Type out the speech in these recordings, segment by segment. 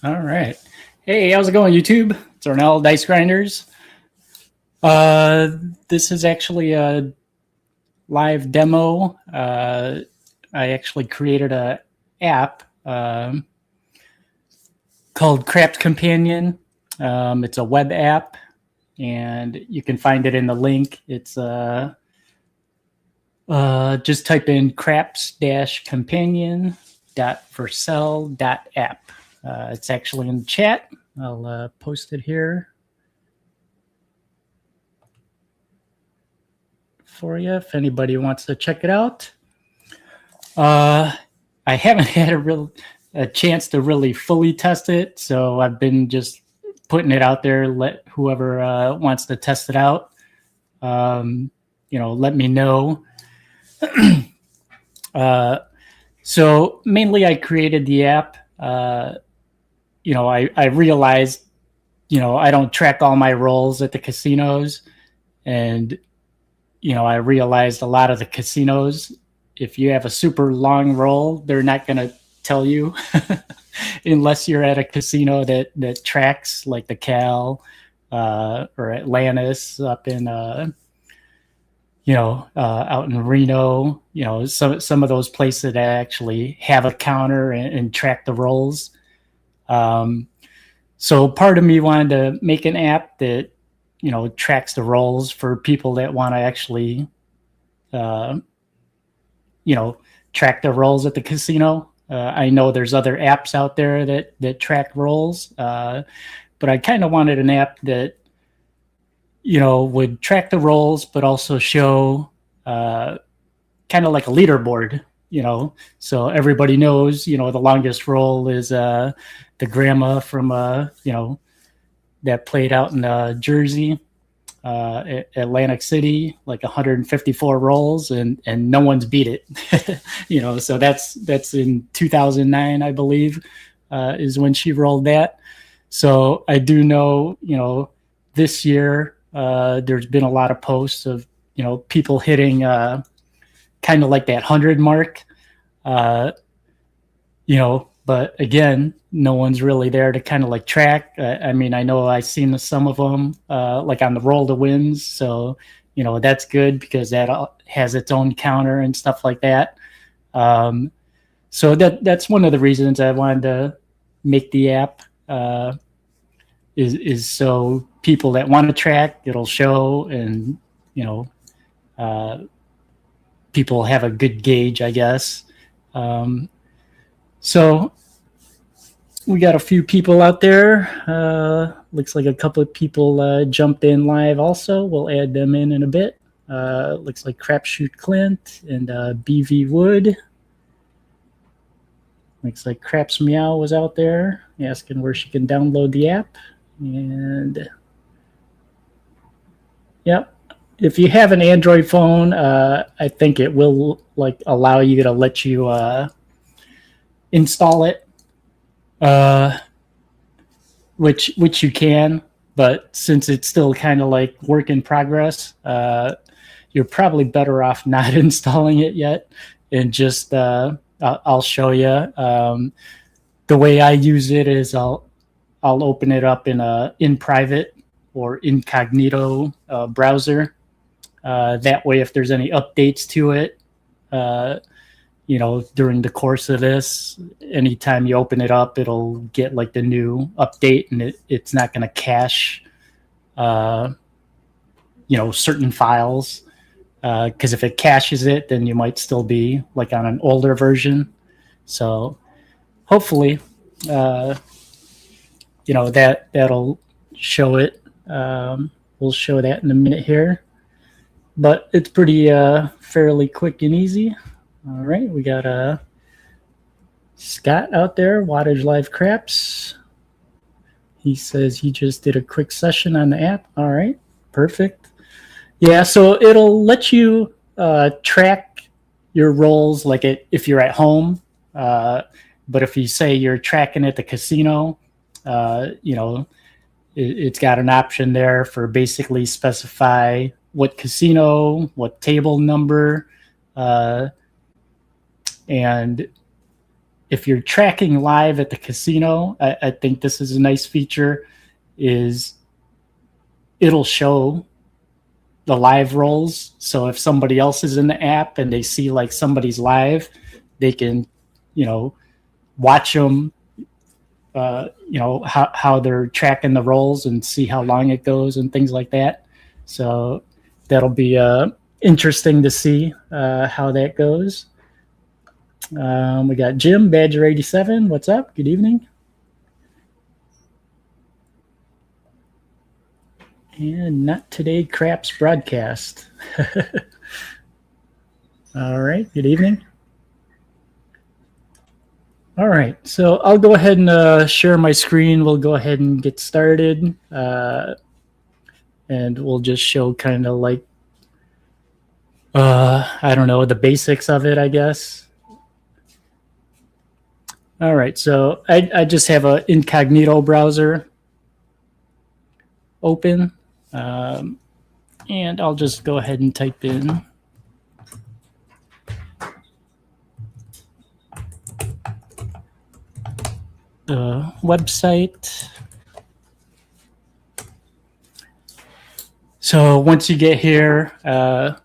All right. Hey, how's it going, YouTube? It's Ornell Dice Grinders. This is actually a live demo. I actually created a app called Craft Companion. It's a web app, and you can find it in the link. It's just type in craps-companion.vercel.app. It's actually in the chat. I'll post it here for you if anybody wants to check it out. I haven't had a chance to really fully test it, so I've been just putting it out there. Let whoever wants to test it out, let me know. So mainly, I created the app. I realized, I don't track all my rolls at the casinos, and I realized a lot of the casinos, if you have a super long roll, they're not going to tell you unless you're at a casino that tracks, like the Cal or Atlantis up in out in Reno, some of those places that actually have a counter and track the rolls. So part of me wanted to make an app that, tracks the rolls for people that want to actually, track the rolls at the casino. I know there's other apps out there that track rolls, but I kind of wanted an app that, would track the rolls, but also show kind of like a leaderboard, so everybody knows, the longest roll is the grandma from, that played out in Jersey, Atlantic City, like 154 rolls, and no one's beat it. So that's in 2009, I believe, is when she rolled that. So I do know, this year there's been a lot of posts of, people hitting kind of like that 100 mark, but again, no one's really there to kind of like track. I mean, I know I've seen some of them like on the roll to wins. So, that's good because that has its own counter and stuff like that. So that's one of the reasons I wanted to make the app is so people that want to track, it'll show, and, people have a good gauge, I guess. So we got a few people out there. Looks like a couple of people jumped in live also. We'll add them in a bit. Looks like Crapshoot Clint and BV Wood. Looks like Craps Meow was out there asking where she can download the app. And yep, if you have an Android phone, I think it will like allow you to let you install it, which you can, but since it's still kind of like work in progress, you're probably better off not installing it yet, and just I'll show you. The way I use it is I'll open it up in private or incognito browser. That way, if there's any updates to it, during the course of this, anytime you open it up, it'll get like the new update, and it's not going to cache, certain files. Because if it caches it, then you might still be like on an older version. So hopefully, that'll show it. We'll show that in a minute here. But it's pretty fairly quick and easy. All right, we got Scott out there, Wattage Live Craps. He says he just did a quick session on the app. All right, perfect. Yeah, so it'll let you track your rolls like if you're at home. But if you say you're tracking at the casino, it's got an option there for basically specify what casino, what table number, and if you're tracking live at the casino, I think this is a nice feature, is it'll show the live rolls. So if somebody else is in the app and they see like somebody's live, they can, watch them, how they're tracking the rolls and see how long it goes and things like that. So that'll be interesting to see how that goes. We got Jim, Badger 87. What's up? Good evening. And Not Today Craps broadcast. All right. Good evening. All right. So I'll go ahead and share my screen. We'll go ahead and get started. And we'll just show kind of like, I don't know, the basics of it, I guess. All right. So I just have an incognito browser open. And I'll just go ahead and type in the website. So once you get here, I'll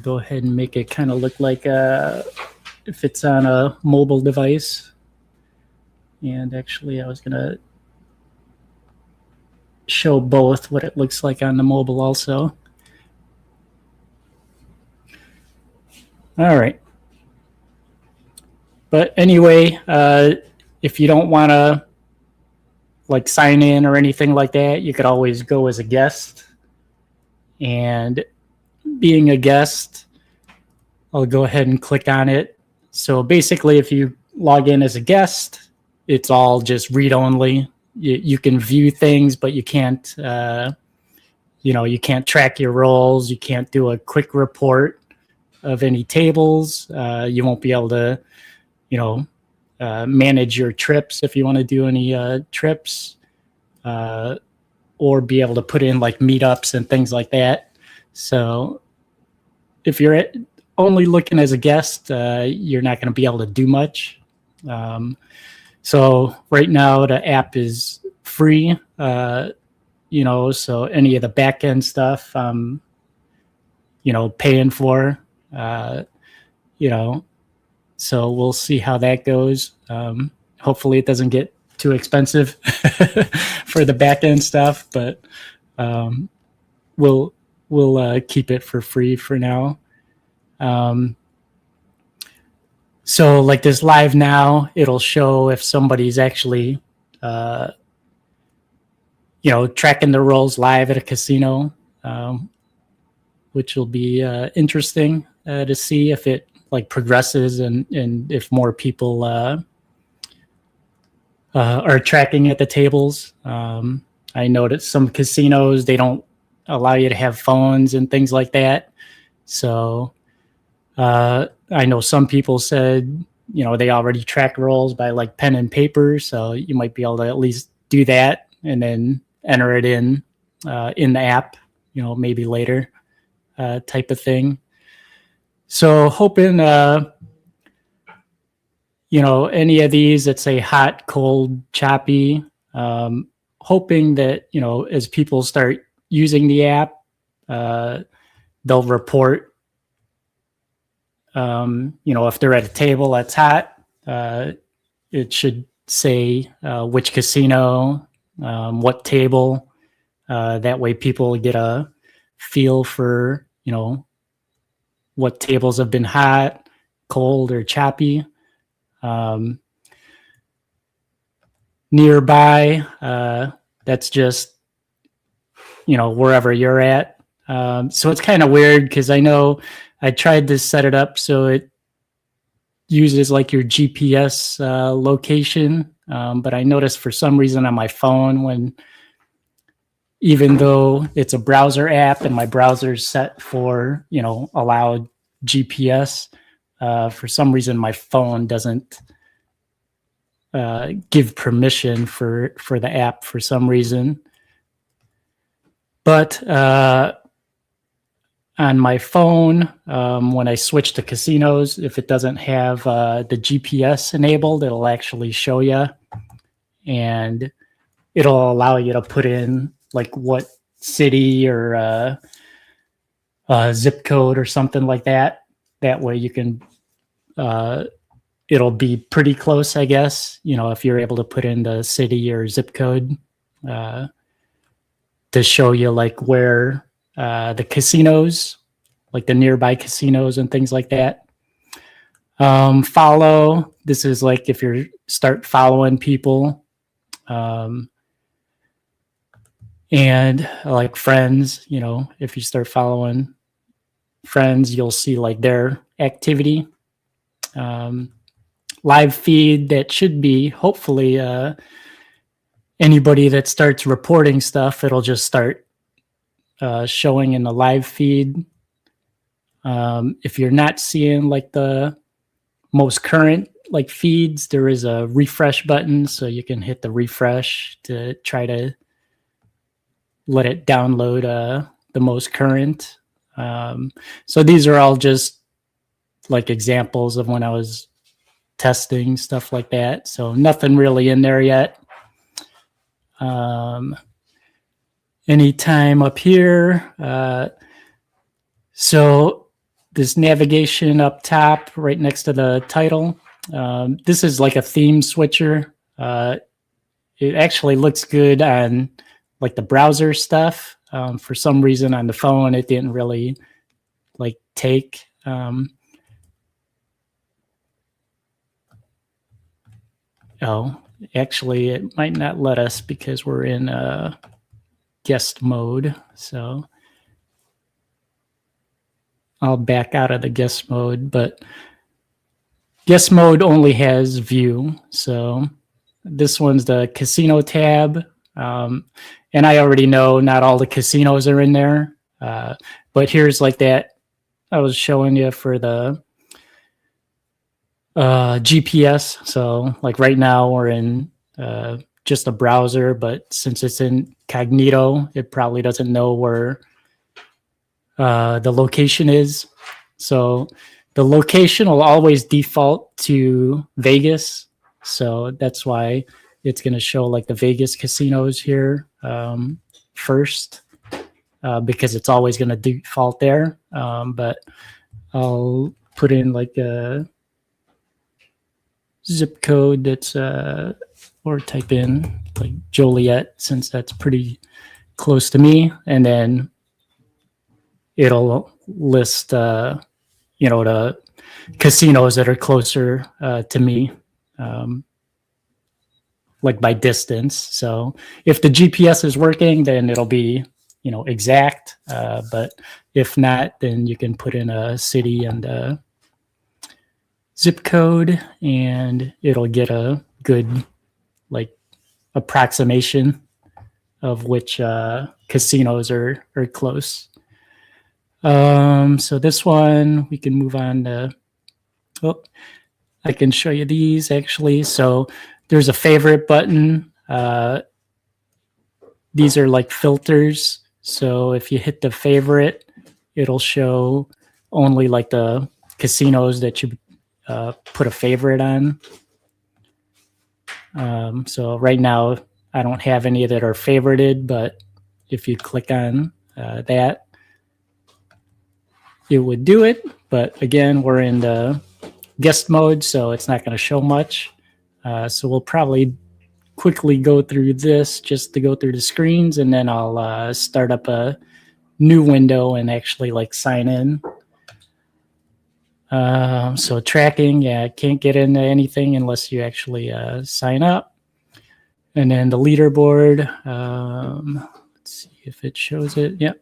go ahead and make it kind of look like if it's on a mobile device. And actually, I was going to show both what it looks like on the mobile also. All right. But anyway, if you don't want to like sign in or anything like that, you could always go as a guest. And being a guest, I'll go ahead and click on it. So basically, if you log in as a guest, it's all just read only. You can view things, but you can't, you can't track your rolls. You can't do a quick report of any tables. You won't be able to, manage your trips if you want to do any trips, or be able to put in like meetups and things like that. So if you're only looking as a guest, you're not going to be able to do much. So right now the app is free, so any of the back end stuff, paying for, so we'll see how that goes. Hopefully it doesn't get too expensive for the back end stuff, but we'll keep it for free for now. So like this live now, it'll show if somebody's actually, tracking the rolls live at a casino, which will be interesting to see if it like progresses and if more people are tracking at the tables. I noticed some casinos, they don't allow you to have phones and things like that. So I know some people said, they already track rolls by like pen and paper. So you might be able to at least do that and then enter it in the app, maybe later type of thing. So hoping, any of these that say hot, cold, choppy, hoping that, as people start using the app, they'll report, if they're at a table that's hot, it should say which casino, what table. That way people get a feel for, what tables have been hot, cold, or choppy. Nearby, that's just, wherever you're at. So it's kind of weird because I know I tried to set it up so it uses like your GPS location. But I noticed for some reason on my phone, even though it's a browser app and my browser's set for, allowed GPS, for some reason my phone doesn't give permission for the app for some reason. But on my phone, when I switch to casinos, if it doesn't have the GPS enabled, it'll actually show you, and it'll allow you to put in like what city or zip code or something like that. That way you can, it'll be pretty close, I guess, if you're able to put in the city or zip code to show you like where the casinos, like the nearby casinos and things like that. Follow, this is like if you start following people. And like friends, if you start following friends, you'll see like their activity. Live feed, that should be hopefully anybody that starts reporting stuff, it'll just start showing in the live feed. If you're not seeing like the most current like feeds, there is a refresh button, so you can hit the refresh to try to let it download the most current. So these are all just like examples of when I was testing stuff like that. So nothing really in there yet. Anytime up here. So this navigation up top right next to the title. This is like a theme switcher. It actually looks good on like the browser stuff. For some reason on the phone, it didn't really like take. Actually, it might not let us because we're in guest mode. So I'll back out of the guest mode, but guest mode only has view. So this one's the casino tab. And I already know not all the casinos are in there. But here's like that I was showing you for the GPS. So like right now we're in just a browser, but since it's incognito, it probably doesn't know where the location is. So the location will always default to Vegas. So that's why it's going to show like the Vegas casinos here first, because it's always going to default there. But I'll put in like a zip code that's or type in like Joliet, since that's pretty close to me, and then it'll list the casinos that are closer to me, like by distance. So if the GPS is working, then it'll be exact, but if not, then you can put in a city and a zip code, and it'll get a good like approximation of which casinos are close. So this one we can move on to. I can show you these actually. So there's a favorite button. These are like filters. So if you hit the favorite, it'll show only like the casinos that you put a favorite on. So right now I don't have any that are favorited, but if you click on that, it would do it. But again, we're in the guest mode, so it's not going to show much. So we'll probably quickly go through this just to go through the screens, and then I'll start up a new window and actually like sign in. So tracking, yeah, can't get into anything unless you actually sign up. And then the leaderboard, let's see if it shows it. Yep.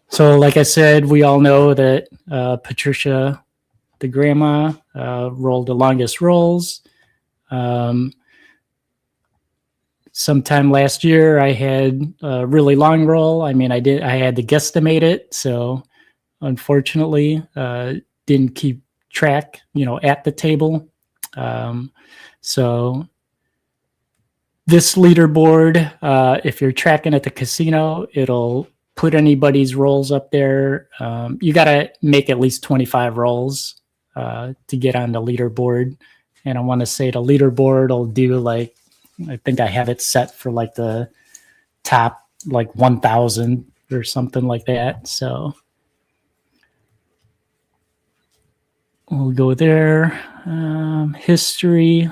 So like I said, we all know that Patricia, the grandma, rolled the longest rolls. Sometime last year, I had a really long roll. I mean, I had to guesstimate it. So unfortunately, didn't keep track, at the table. So this leaderboard, if you're tracking at the casino, it'll put anybody's rolls up there. You got to make at least 25 rolls to get on the leaderboard. And I want to say the leaderboard will do like, I think I have it set for like the top like 1,000 or something like that. So we'll go there. History.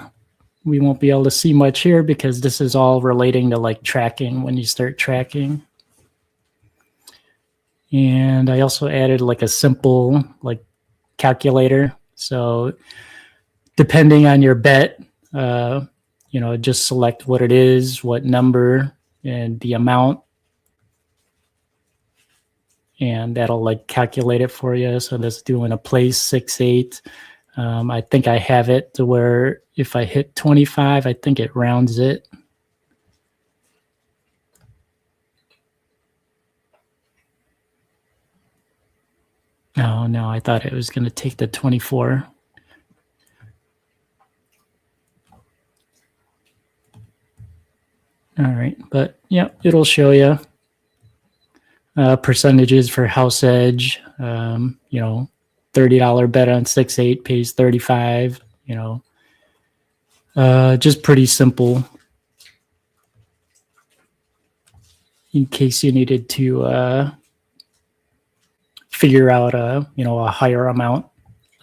We won't be able to see much here because this is all relating to like tracking when you start tracking. And I also added like a simple like calculator. So depending on your bet, just select what it is, what number, and the amount. And that'll like calculate it for you. So that's doing a place 6-8. I think I have it to where if I hit 25, I think it rounds it. Oh, no, I thought it was going to take the 24. All right, but yeah, it'll show you percentages for house edge. $30 bet on 6-8 pays 35. Just pretty simple. In case you needed to figure out a higher amount,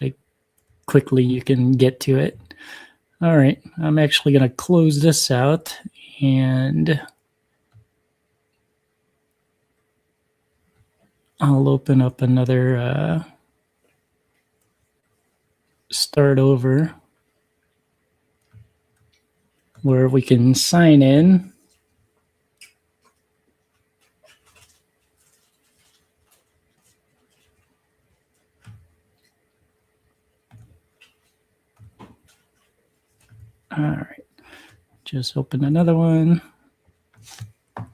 like quickly you can get to it. All right, I'm actually going to close this out and I'll open up another start over where we can sign in. All right, just open another one.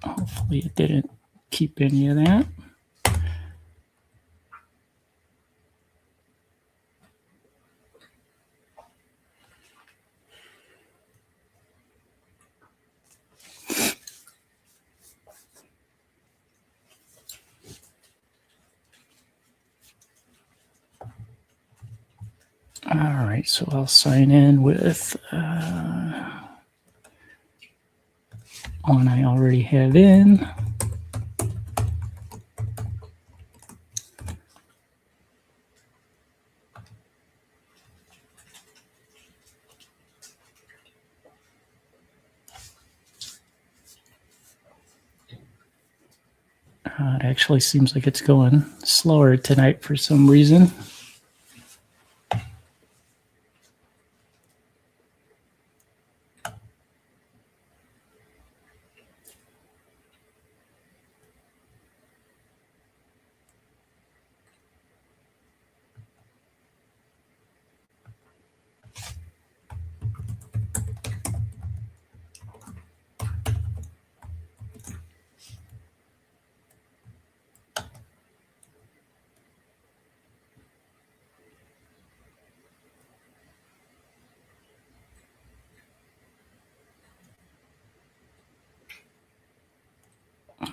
Hopefully it didn't keep any of that. All right, so I'll sign in with one I already have in. It actually seems like it's going slower tonight for some reason.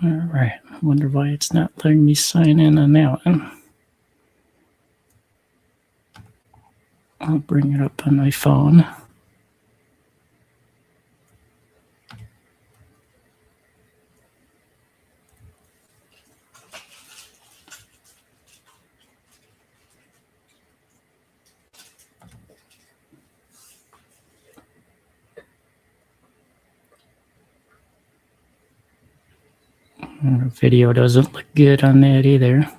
All right, I wonder why it's not letting me sign in on that one. I'll bring it up on my phone. The video doesn't look good on that either.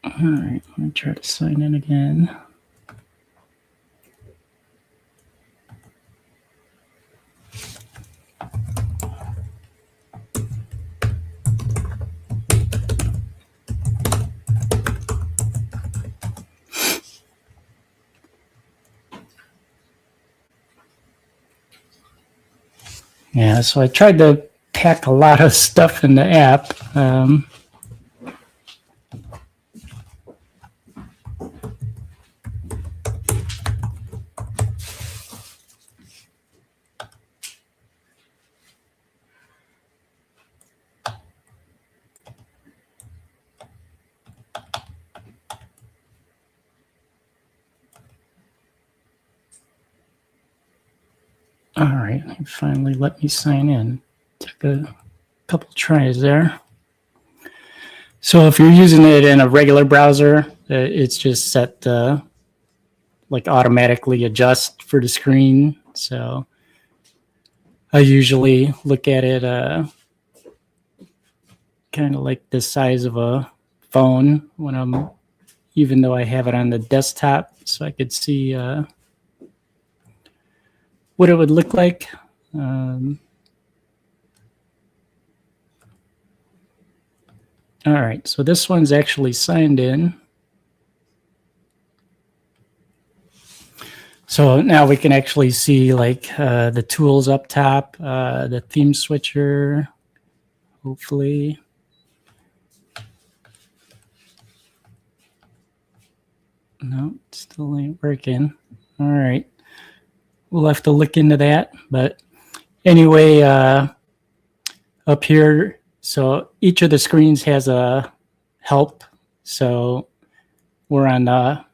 All right, let me try to sign in again. Yeah, so I tried to pack a lot of stuff in the app. right, it finally let me sign in. Took a couple tries there. So if you're using it in a regular browser, it's just set to like automatically adjust for the screen. So I usually look at it kind of like the size of a phone when I'm, even though I have it on the desktop, so I could see what it would look like. All right, so this one's actually signed in. So now we can actually see like the tools up top, the theme switcher, hopefully. No, still ain't working. All right. We'll have to look into that. But anyway, up here, so each of the screens has a help. So we're on the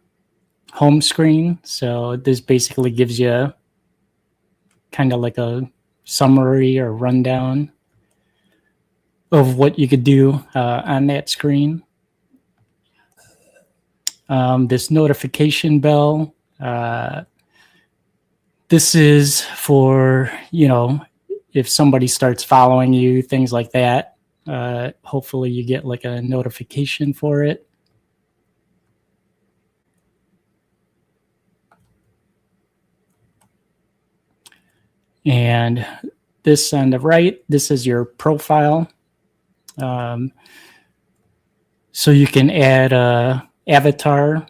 home screen. So this basically gives you kind of like a summary or rundown of what you could do on that screen. This notification bell, this is for, you know, if somebody starts following you, things like that. Hopefully you get like a notification for it. And this on the right, this is your profile. So you can add a avatar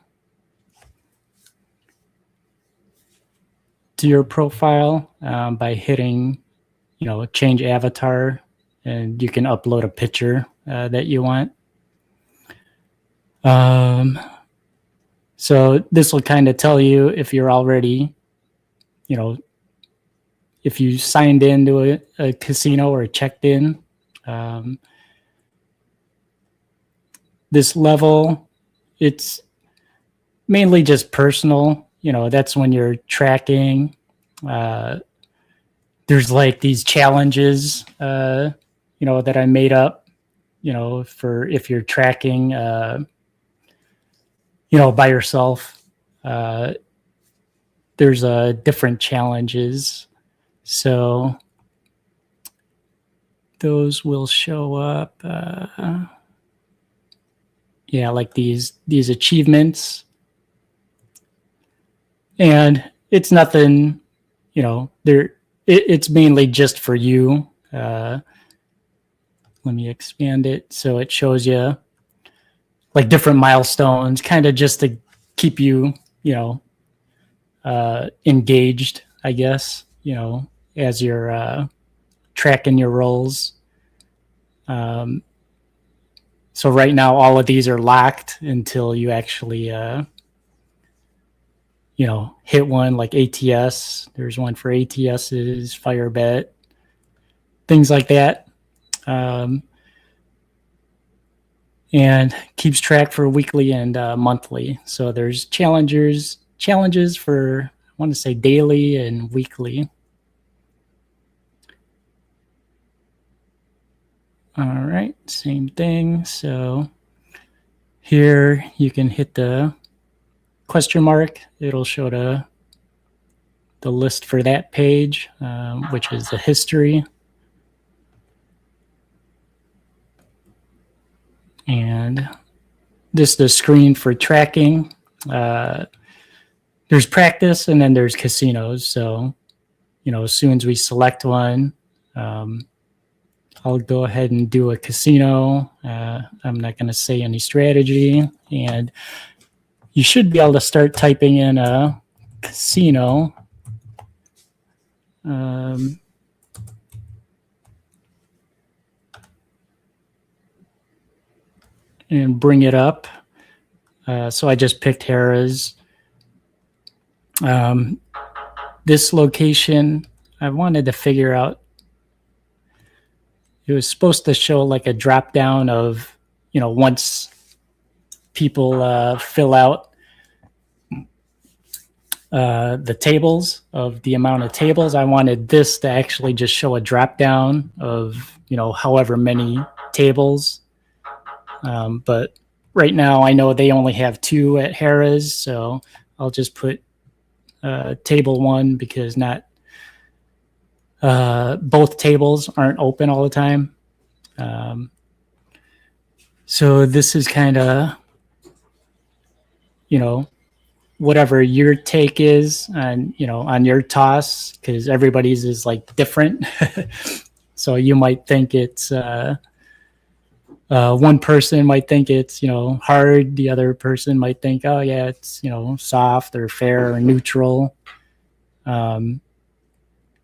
to your profile by hitting, you know, change avatar, and you can upload a picture that you want. So this will kind of tell you if you're already, you know, if you signed into a casino or checked in. This level, it's mainly just personal. You know, that's when you're tracking. There's like these challenges, you know, that I made up, you know, for if you're tracking, you know, by yourself. There's different challenges. So those will show up. Yeah, like these achievements. And it's nothing, you know, it's mainly just for you. Let me expand it so it shows you like different milestones, kind of just to keep you, you know, engaged, I guess, you know, as you're tracking your rolls. So right now, all of these are locked until you actually, you know, hit one like ATS. There's one for ATSs, Firebet, things like that. And keeps track for weekly and monthly. So there's challenges for, I want to say daily and weekly. All right, same thing. So here you can hit the question mark. It'll show the list for that page, which is the history. And this is the screen for tracking. There's practice and then there's casinos. So, you know, as soon as we select one, I'll go ahead and do a casino. I'm not going to say any strategy. And you should be able to start typing in a casino. And bring it up. So I just picked Harrah's. This location, I wanted to figure out, it was supposed to show like a drop down of, you know, once people fill out the tables of the amount of tables. I wanted this to actually just show a drop down of, you know, however many tables. But right now I know they only have 2 at Harrah's, so I'll just put table 1 because not both tables aren't open all the time. So this is kind of, you know, whatever your take is on, you know, on your toss, because everybody's is like different. So you might think it's one person might think it's, you know, hard. The other person might think, oh yeah, it's, you know, soft or fair or neutral.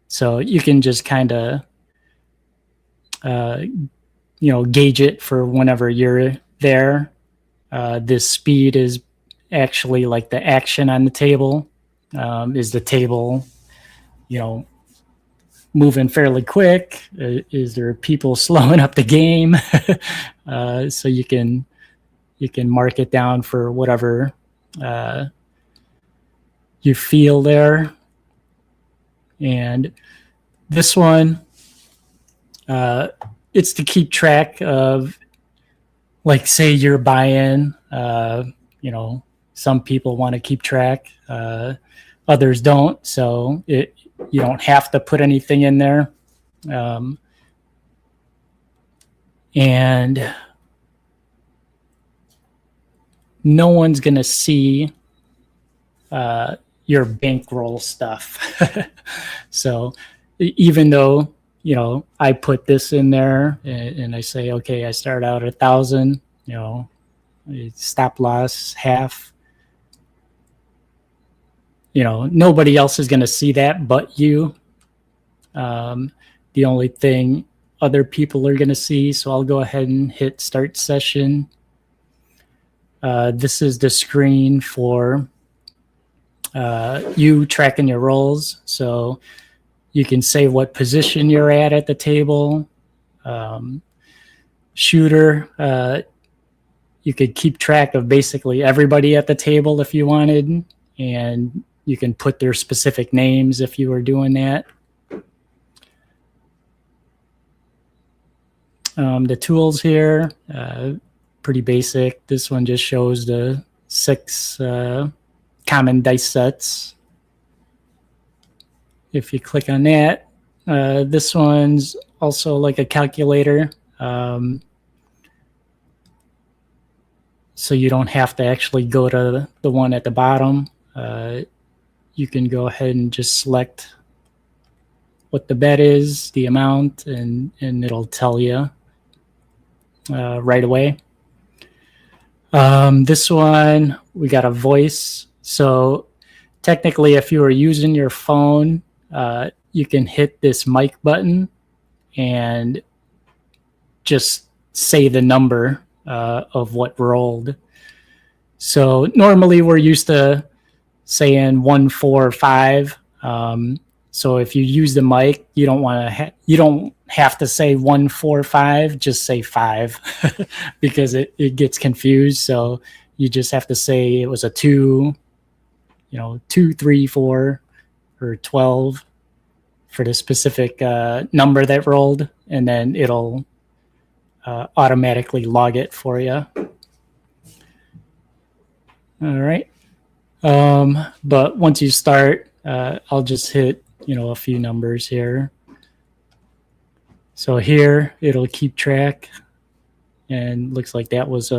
So you can just kind of, you know, gauge it for whenever you're there. This speed is actually like the action on the table. Is the table, you know, moving fairly quick? Is there people slowing up the game? So you can mark it down for whatever you feel there. And this one, it's to keep track of, like, say you're buying, you know, some people want to keep track, others don't. So you don't have to put anything in there. And no one's going to see your bankroll stuff. So even though, you know, I put this in there and I say, okay, I start out at 1,000, you know, stop loss half, you know, nobody else is going to see that but you. The only thing other people are going to see. So I'll go ahead and hit start session. This is the screen for you tracking your rolls. So you can say what position you're at the table. Shooter, you could keep track of basically everybody at the table if you wanted, and you can put their specific names if you were doing that. The tools here, pretty basic. This one just shows the 6 common dice sets. If you click on that, this one's also like a calculator. So you don't have to actually go to the one at the bottom. You can go ahead and just select what the bet is, the amount, and it'll tell you right away. This one, we got a voice. So technically, if you were using your phone, you can hit this mic button and just say the number of what rolled. So normally we're used to saying 1, 4, 5. So if you use the mic, you don't want to. You don't have to say 1, 4, 5. Just say 5 because it gets confused. So you just have to say it was a 2. You know, 2, 3, 4, or 12 for the specific number that rolled, and then it'll automatically log it for you. All right. But once you start, I'll just hit, you know, a few numbers here. So here it'll keep track, and looks like that was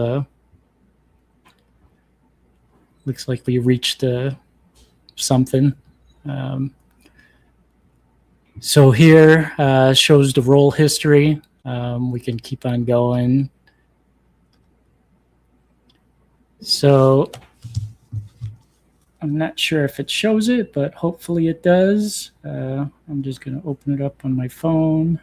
looks like we reached something. So here shows the roll history. We can keep on going. So I'm not sure if it shows it, but hopefully it does. I'm just going to open it up on my phone.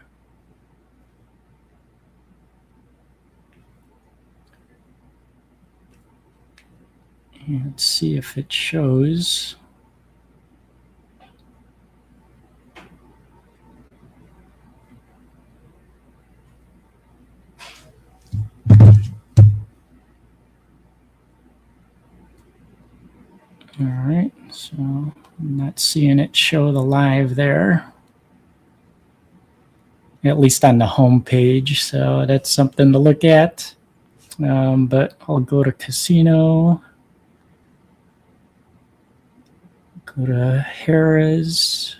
And see if it shows. All right, So I'm not seeing it show the live there, at least on the home page. So that's something to look at. But I'll go to casino, go to Harrah's.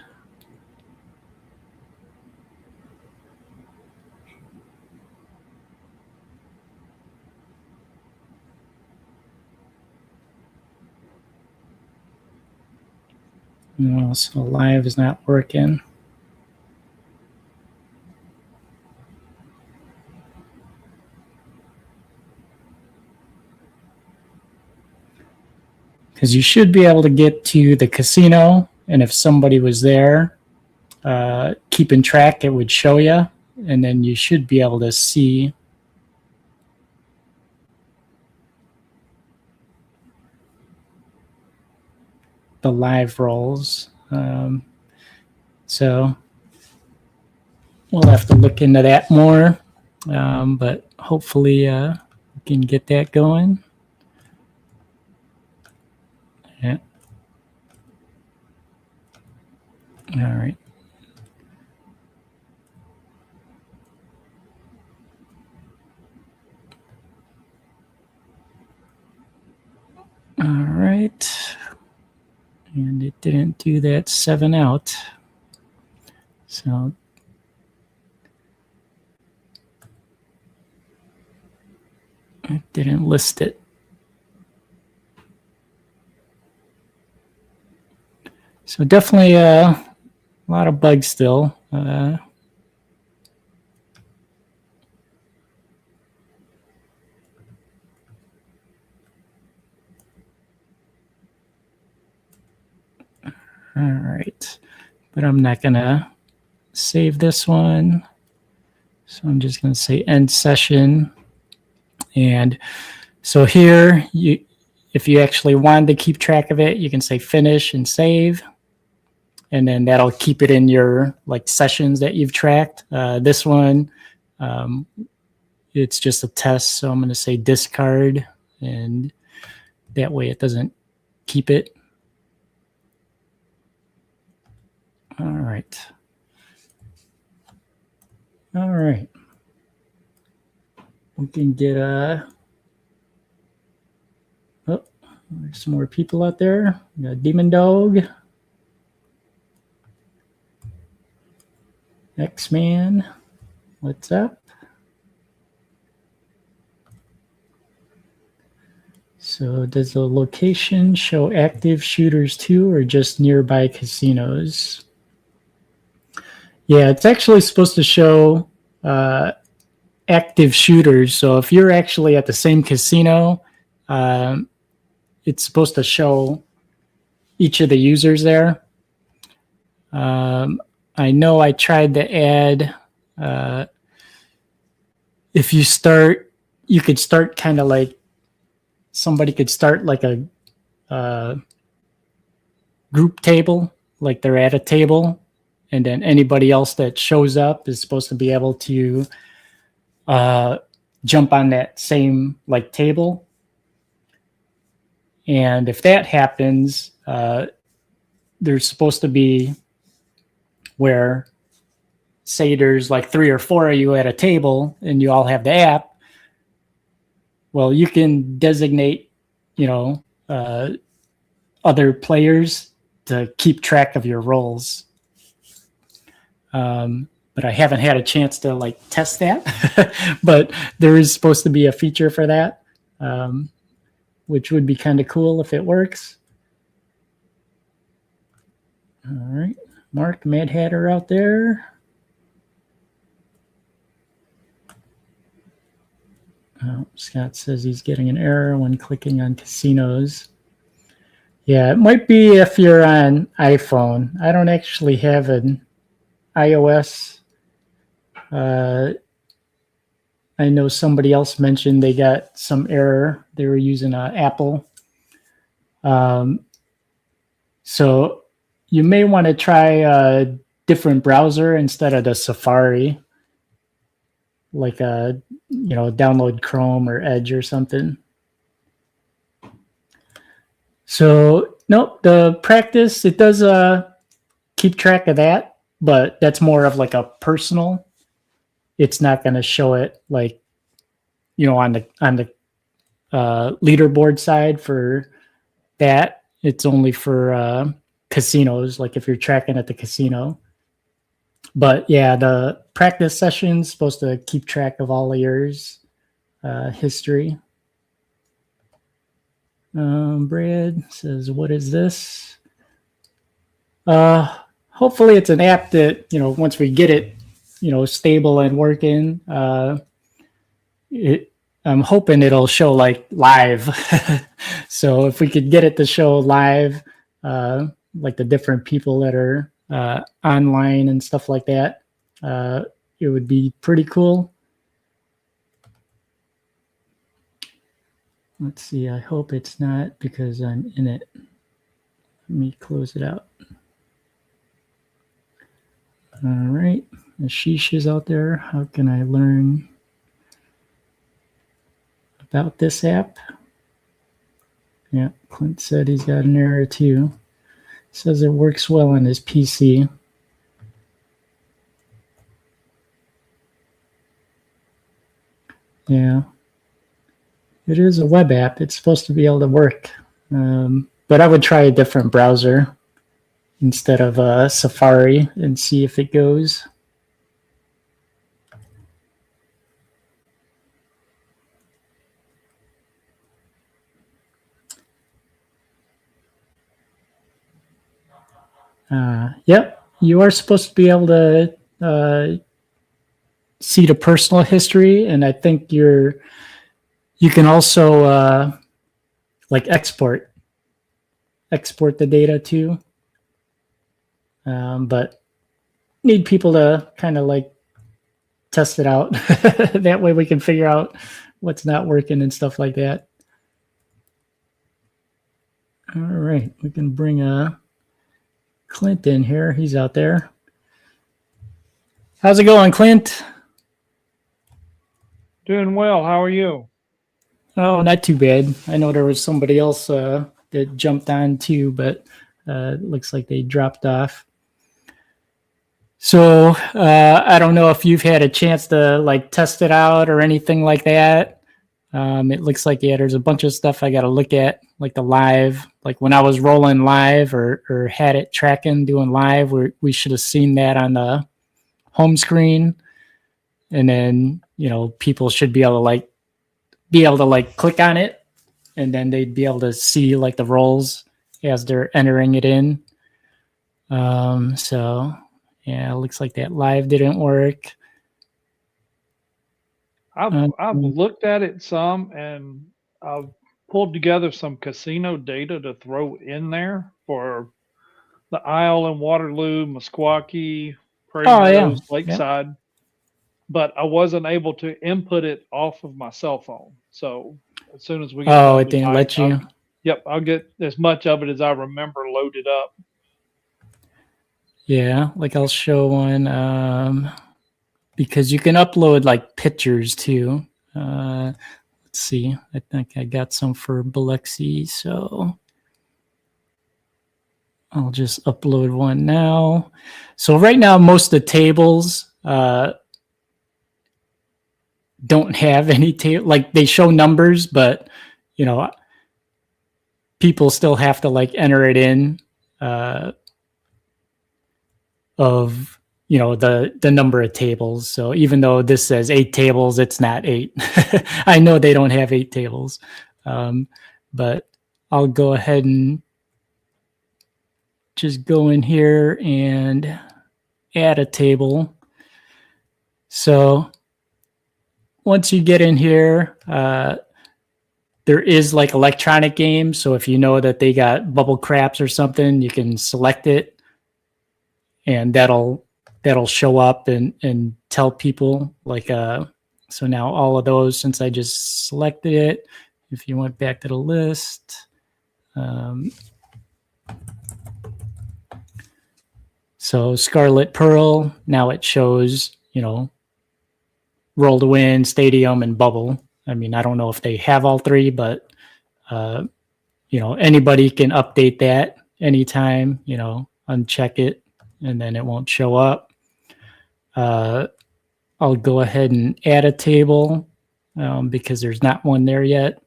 No, so live is not working. Because you should be able to get to the casino, and if somebody was there keeping track, it would show you, and then you should be able to see the live rolls. So we'll have to look into that more, but hopefully we can get that going. Yeah. All right. All right. And it didn't do that 7 out. So it didn't list it. So definitely a lot of bugs still. All right. But I'm not going to save this one. So I'm just going to say end session. And so here, if you actually wanted to keep track of it, you can say finish and save. And then that'll keep it in your like sessions that you've tracked. This one, it's just a test. So I'm going to say discard, and that way it doesn't keep it. All right. All right. We can get oh, there's some more people out there. We got Demon Dog, X-Man, what's up? So does the location show active shooters too, or just nearby casinos? Yeah, it's actually supposed to show active shooters. So if you're actually at the same casino, it's supposed to show each of the users there. I know I tried to add, if you start, you could start kind of like, somebody could start like a group table, like they're at a table, and then anybody else that shows up is supposed to be able to jump on that same like table. And if that happens, there's supposed to be where, say there's like 3 or 4 of you at a table and you all have the app. Well, you can designate, other players to keep track of your roles. But I haven't had a chance to like test that. But there is supposed to be a feature for that, which would be kind of cool if it works. All right, Mark Mad Hatter out there. Oh, Scott says he's getting an error when clicking on casinos. Yeah, it might be if you're on iPhone. I don't actually have an iOS. I know somebody else mentioned they got some error. They were using Apple. So you may want to try a different browser instead of the Safari, like download Chrome or Edge or something. So Nope, the practice, it does keep track of that, but that's more of like a personal. It's not going to show it like, on the leaderboard side for that. It's only for casinos, like if you're tracking at the casino. But yeah, the practice session's supposed to keep track of all of yours history. Brad says, what is this? Hopefully it's an app that, once we get it, stable and working, I'm hoping it'll show like live. So if we could get it to show live, like the different people that are online and stuff like that, it would be pretty cool. Let's see. I hope it's not because I'm in it. Let me close it out. All right. Ashish is out there. How can I learn about this app? Yeah, Clint said he's got an error too. Says it works well on his PC. Yeah. It is a web app. It's supposed to be able to work. But I would try a different browser instead of Safari and see if it goes. Yep, you are supposed to be able to see the personal history, and I think you can also like export the data too. But need people to kind of like test it out. That way we can figure out what's not working and stuff like that. All right, we can bring Clint in here. He's out there. How's it going, Clint? Doing well. How are you? Oh, not too bad. I know there was somebody else that jumped on too, but it looks like they dropped off. So I don't know if you've had a chance to like test it out or anything like that. It looks like, yeah, there's a bunch of stuff I got to look at, like the live, like when I was rolling live or had it tracking doing live, we should have seen that on the home screen. And then, people should be able to click on it, and then they'd be able to see like the rolls as they're entering it in. So yeah, it looks like that live didn't work. I've looked at it some, and I've pulled together some casino data to throw in there for the Isle and Waterloo, Meskwaki, Prairie Meadows, Lakeside. Yeah. But I wasn't able to input it off of my cell phone. So as soon as we get it didn't let you. I'll get as much of it as I remember loaded up. Yeah, like I'll show one because you can upload like pictures too. Let's see. I think I got some for Biloxi, so I'll just upload one now. So right now, most of the tables don't have any like they show numbers, but people still have to like enter it in of the number of tables. So even though this says 8 tables, it's not 8. I know they don't have 8 tables, but I'll go ahead and just go in here and add a table. So once you get in here, there is like electronic games. So if you know that they got bubble craps or something, you can select it, and that'll show up and tell people like, so now all of those, since I just selected it, if you went back to the list, so Scarlet Pearl, now it shows, Roll to Win, Stadium, and Bubble. I mean, I don't know if they have all 3, but anybody can update that anytime, uncheck it, and then it won't show up. I'll go ahead and add a table because there's not one there yet.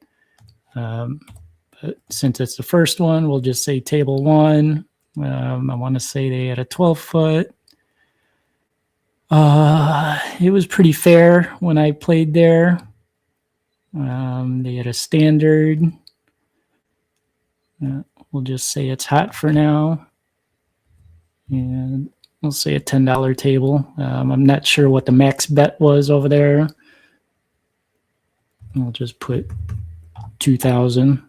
But since it's the first one, we'll just say table 1. I want to say they had a 12-foot. It was pretty fair when I played there. They had a standard. We'll just say it's hot for now. And we'll say a $10 table. I'm not sure what the max bet was over there. I'll just put 2,000.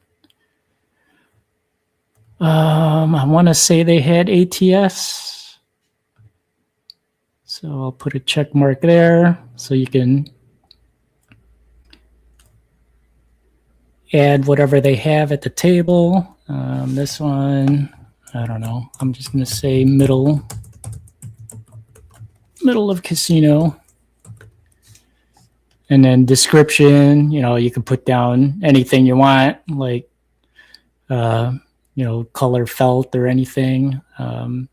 I want to say they had ATS. So I'll put a check mark there so you can add whatever they have at the table. This one, I don't know. I'm just going to say middle of casino. And then description, you can put down anything you want, like, color felt or anything. I'll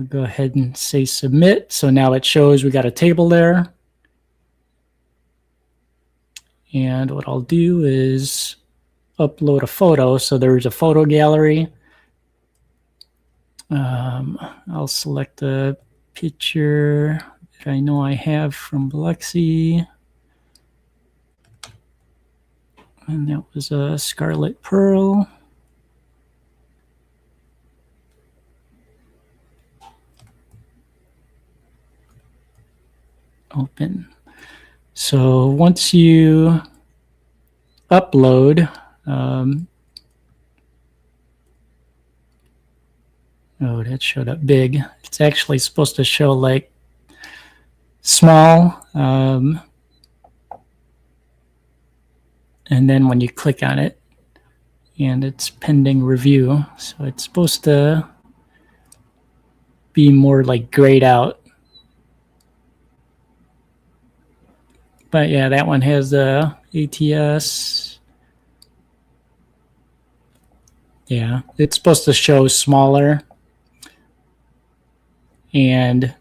go ahead and say submit. So now it shows we got a table there. And what I'll do is upload a photo. So there's a photo gallery. I'll select a picture that I know I have from Biloxi. And that was a Scarlet Pearl. Open. So once you upload, oh, that showed up big. It's actually supposed to show like small. And then when you click on it, and it's pending review, so it's supposed to be more like grayed out. But yeah, that one has the ATS. Yeah, it's supposed to show smaller. And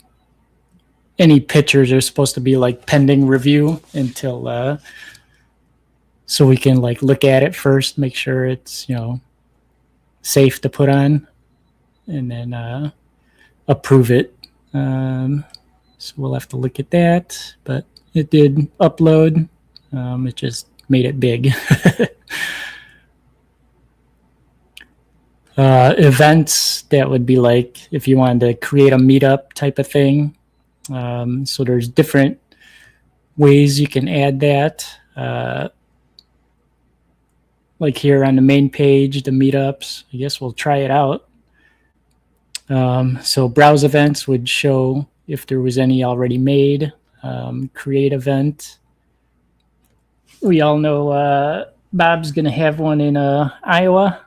any pictures are supposed to be like pending review until so we can like look at it first, make sure it's safe to put on, and then approve it. So we'll have to look at that, but it did upload. It just made it big. Events, that would be like if you wanted to create a meetup type of thing. So there's different ways you can add that. Like here on the main page, the meetups, I guess we'll try it out. So browse events would show if there was any already made. Create event. We all know Bob's going to have one in Iowa.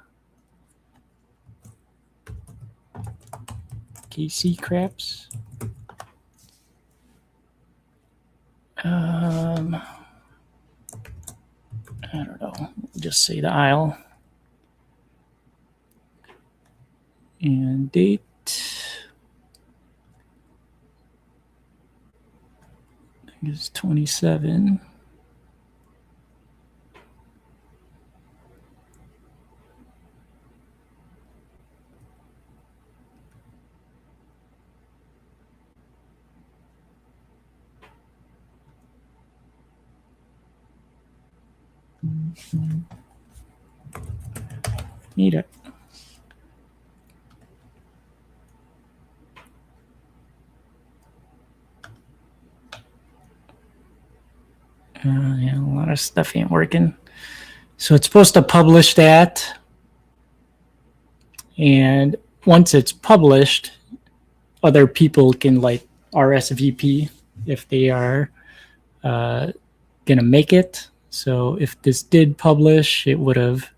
KC Craps. I don't know. We'll just say the aisle. And date. I think it's 27. Need it. Yeah, a lot of stuff ain't working. So it's supposed to publish that. And once it's published, other people can like RSVP if they are going to make it. So if this did publish, it would have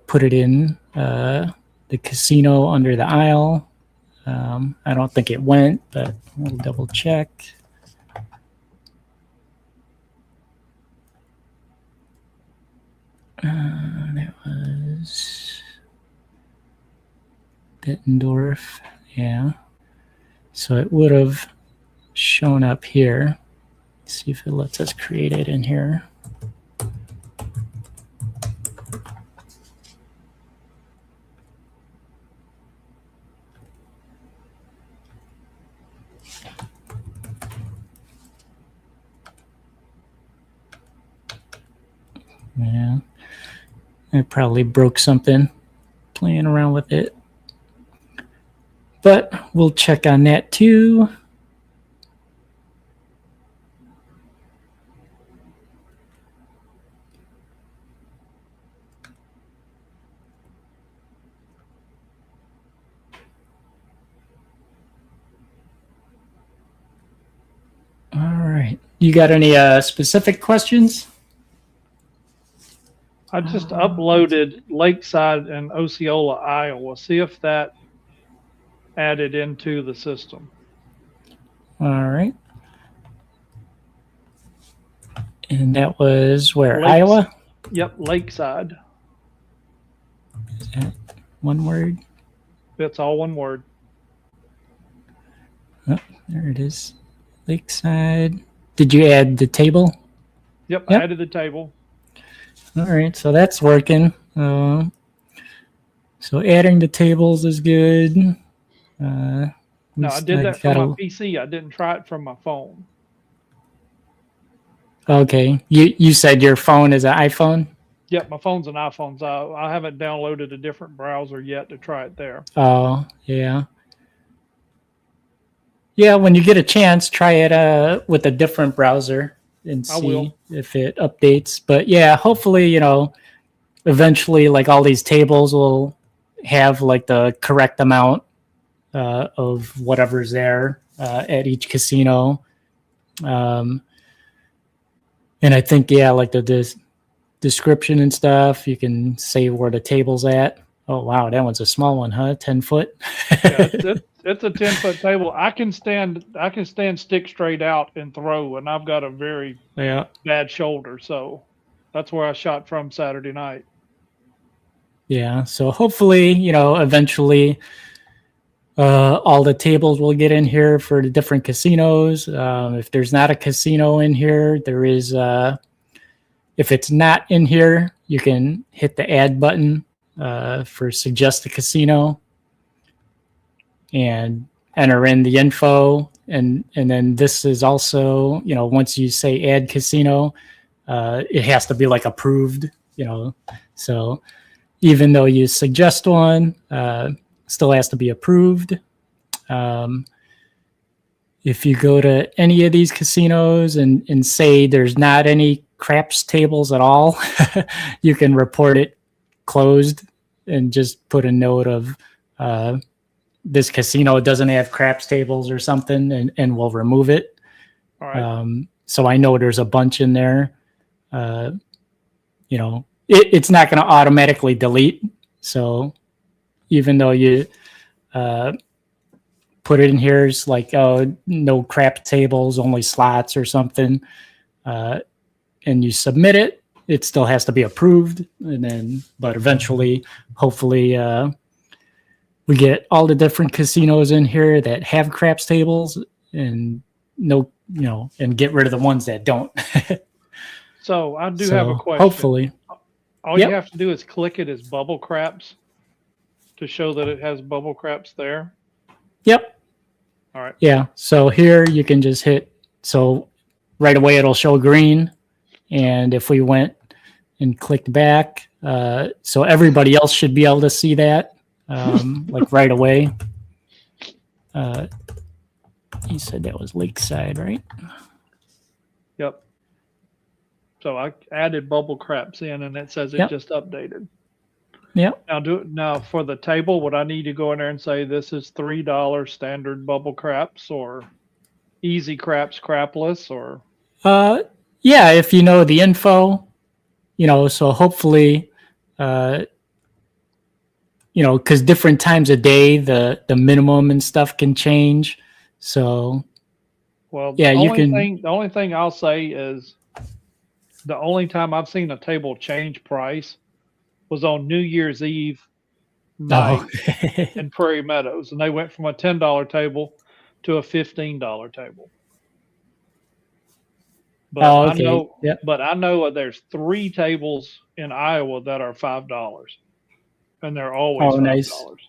put it in the casino under the aisle. I don't think it went, but we'll double check. That was Bettendorf. Yeah. So it would have shown up here. Let's see if it lets us create it in here. Yeah, I probably broke something playing around with it. But we'll check on that too. All right. You got any specific questions? I just uploaded Lakeside and Osceola, Iowa. See if that added into the system. All right. And that was where? Lakes- Iowa? Yep, Lakeside. Is that one word? It's all one word. Oh, there it is. Lakeside. Did you add the table? Yep, Yep. I added the table. All right, so that's working. So adding the tables is good. No, I did that from my PC. I didn't try it from my phone. Okay, you said your phone is an iPhone? Yep, my phone's an iPhone, so I haven't downloaded a different browser yet to try it there. Oh, yeah. Yeah, when you get a chance, try it with a different browser and I see will. if it updates. But yeah, hopefully, eventually, like all these tables will have like the correct amount of whatever's there at each casino. And I think, yeah, like the description and stuff, you can say where the table's at. Oh, wow, that one's a small one, huh? 10 foot? Yeah, it's a 10-foot table. I can stand stick straight out and throw, and I've got a very Yeah. bad shoulder, so that's where I shot from Saturday night. Yeah, so hopefully, eventually all the tables will get in here for the different casinos. If there's not a casino in here, there is, if it's not in here, you can hit the add button for suggest a casino and enter in the info. And then this is also, once you say add casino, it has to be like approved, so even though you suggest one, still has to be approved. If you go to any of these casinos and say there's not any craps tables at all, you can report it closed and just put a note of this casino doesn't have craps tables or something, and we'll remove it. All right. So I know there's a bunch in there. It's not going to automatically delete. So even though you put it in here, it's like, oh, no crap tables, only slots or something, and you submit it, it still has to be approved. But eventually, hopefully, we get all the different casinos in here that have craps tables and and get rid of the ones that don't. So I do have a question. Hopefully. All you have to do is click it as bubble craps to show that it has bubble craps there. Yep. All right. Yeah. So here you can just hit, so right away it'll show green. And if we went and clicked back, so everybody else should be able to see that, like right away. You said that was Lakeside, right? Yep. So I added bubble craps in, and it says it Yep. just updated. Yep. Now for the table, would I need to go in there and say this is $3 standard bubble craps or easy craps crapless or? Yeah, if you know the info, so hopefully, because different times of day, the minimum and stuff can change. So Well, yeah, the you only can. thing, the only thing I'll say is The only time I've seen a table change price was on New Year's Eve Oh, night in Prairie Meadows, and they went from a $10 table to a $15 table. But oh, I okay. know, Yep. but I know there's 3 tables in Iowa that are $5, and they're always Oh, five nice. dollars.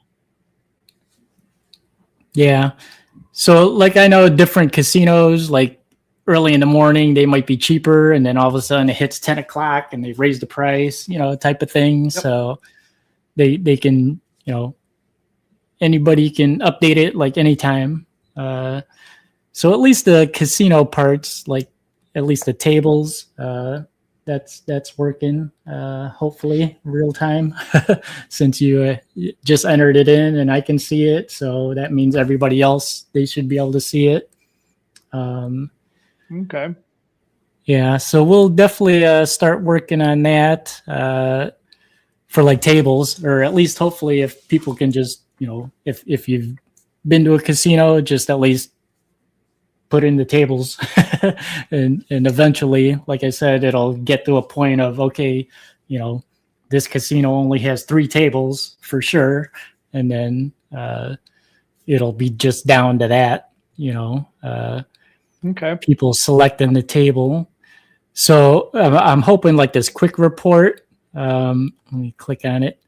Yeah. So, like, I know different casinos, like early in the morning, they might be cheaper, and then all of a sudden it hits 10 o'clock and they raise the price, type of thing. Yep. So they can, anybody can update it like anytime. So at least the casino parts, like at least the tables, that's working. Hopefully real time, since you just entered it in and I can see it. So that means everybody else, they should be able to see it. Okay. Yeah, so we'll definitely start working on that for like tables, or at least hopefully if people can just, if you've been to a casino, just at least put in the tables, and eventually, like I said, it'll get to a point of, okay, this casino only has 3 tables for sure, and then it'll be just down to that, Okay. people selecting the table. So I'm hoping like this quick report. Let me click on it.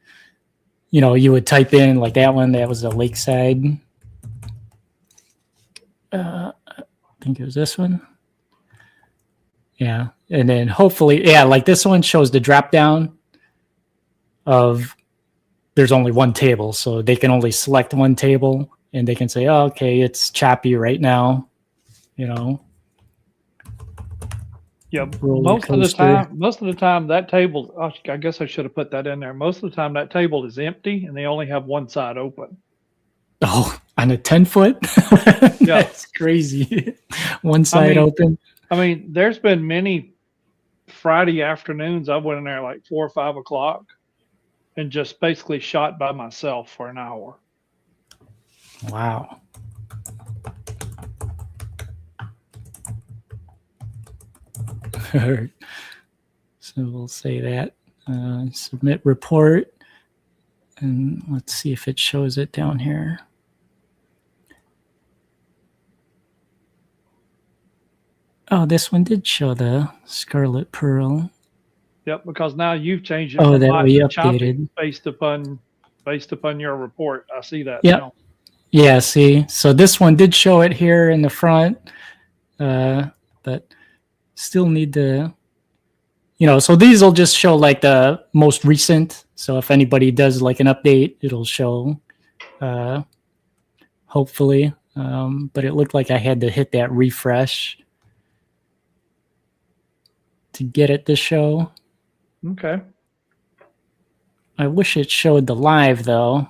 You would type in like that one. That was the Lakeside. I think it was this one. Yeah, and then hopefully, yeah, like this one shows the drop down of there's only one table, so they can only select one table, and they can say, oh, okay, it's choppy right now. Yeah. Roller coaster. Most of the time that table, I guess I should have put that in there. Most of the time that table is empty and they only have one side open. Oh, on a 10-foot? Yeah. That's crazy. One side open. I mean, there's been many Friday afternoons I went in there like 4 or 5 o'clock and just basically shot by myself for an hour. Wow. So we'll say that. Submit report. And let's see if it shows it down here. Oh, this one did show the Scarlet Pearl. Yep, because now you've changed it Oh, from that hot we to choppy updated. based upon your report. I see that Yep. now. Yeah, see. So this one did show it here in the front. But still need to, so these will just show like the most recent. So if anybody does like an update, it'll show, hopefully. But it looked like I had to hit that refresh to get it to show. Okay. I wish it showed the live though.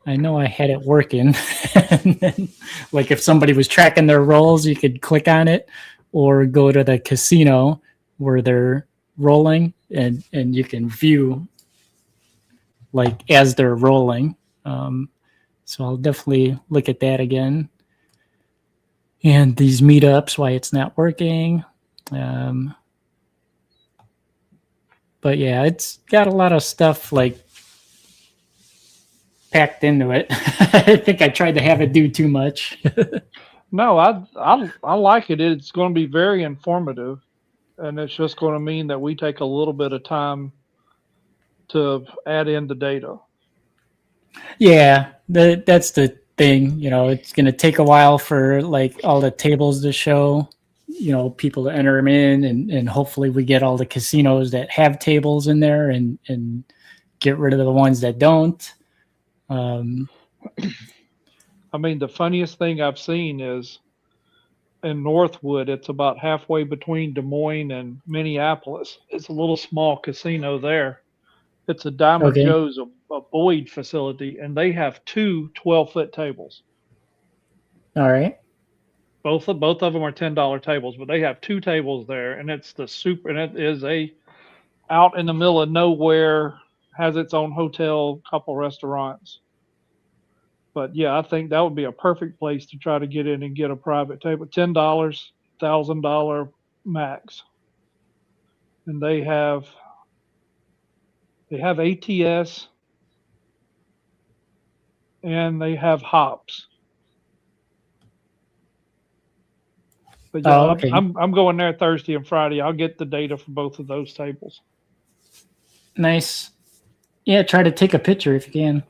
I know I had it working. And then, like if somebody was tracking their rolls, you could click on it or go to the casino where they're rolling, and you can view like as they're rolling. So I'll definitely look at that again. And these meetups, why it's not working. But yeah, it's got a lot of stuff like packed into it. I think I tried to have it do too much. No, I like it. It's going to be very informative, and it's just going to mean that we take a little bit of time to add in the data. Yeah, that's the thing. It's going to take a while for like all the tables to show, people to enter them in, and hopefully we get all the casinos that have tables in there and get rid of the ones that don't. I mean, the funniest thing I've seen is in Northwood, it's about halfway between Des Moines and Minneapolis. It's a little small casino there. It's a Diamond Okay. Joe's, a Boyd facility, and they have 2 12-foot tables. All right. Both of them are $10 tables, but they have 2 tables there, and it's and it is out in the middle of nowhere, has its own hotel, couple restaurants. But yeah, I think that would be a perfect place to try to get in and get a private table. $10, $1,000 max. and they have ATS and they have hops. But yeah, Oh, okay. I'm going there Thursday and Friday. I'll get the data for both of those tables. Nice. Yeah, try to take a picture if you can.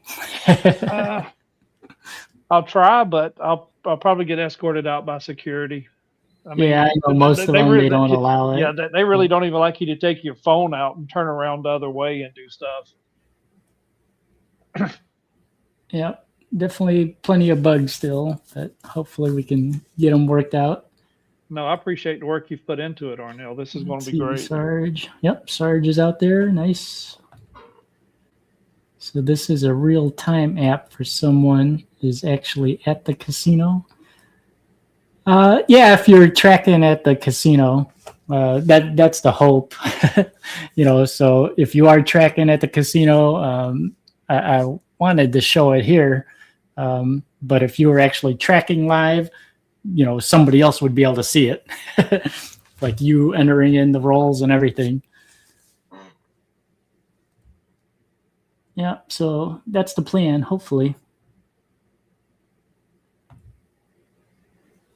I'll try, but I'll probably get escorted out by security. I mean, yeah, I know most of them they don't allow it. Yeah, they really don't even like you to take your phone out and turn around the other way and do stuff. Yeah, definitely plenty of bugs still, but hopefully we can get them worked out. No, I appreciate the work you've put into it, Arnell. This is going to be great. Sarge. Yep, Sarge is out there. Nice. So this is a real-time app for someone who's actually at the casino. Yeah, if you're tracking at the casino, that's the hope. So if you are tracking at the casino, I wanted to show it here. But if you were actually tracking live, somebody else would be able to see it. Like you entering in the roles and everything. Yeah, so that's the plan, hopefully.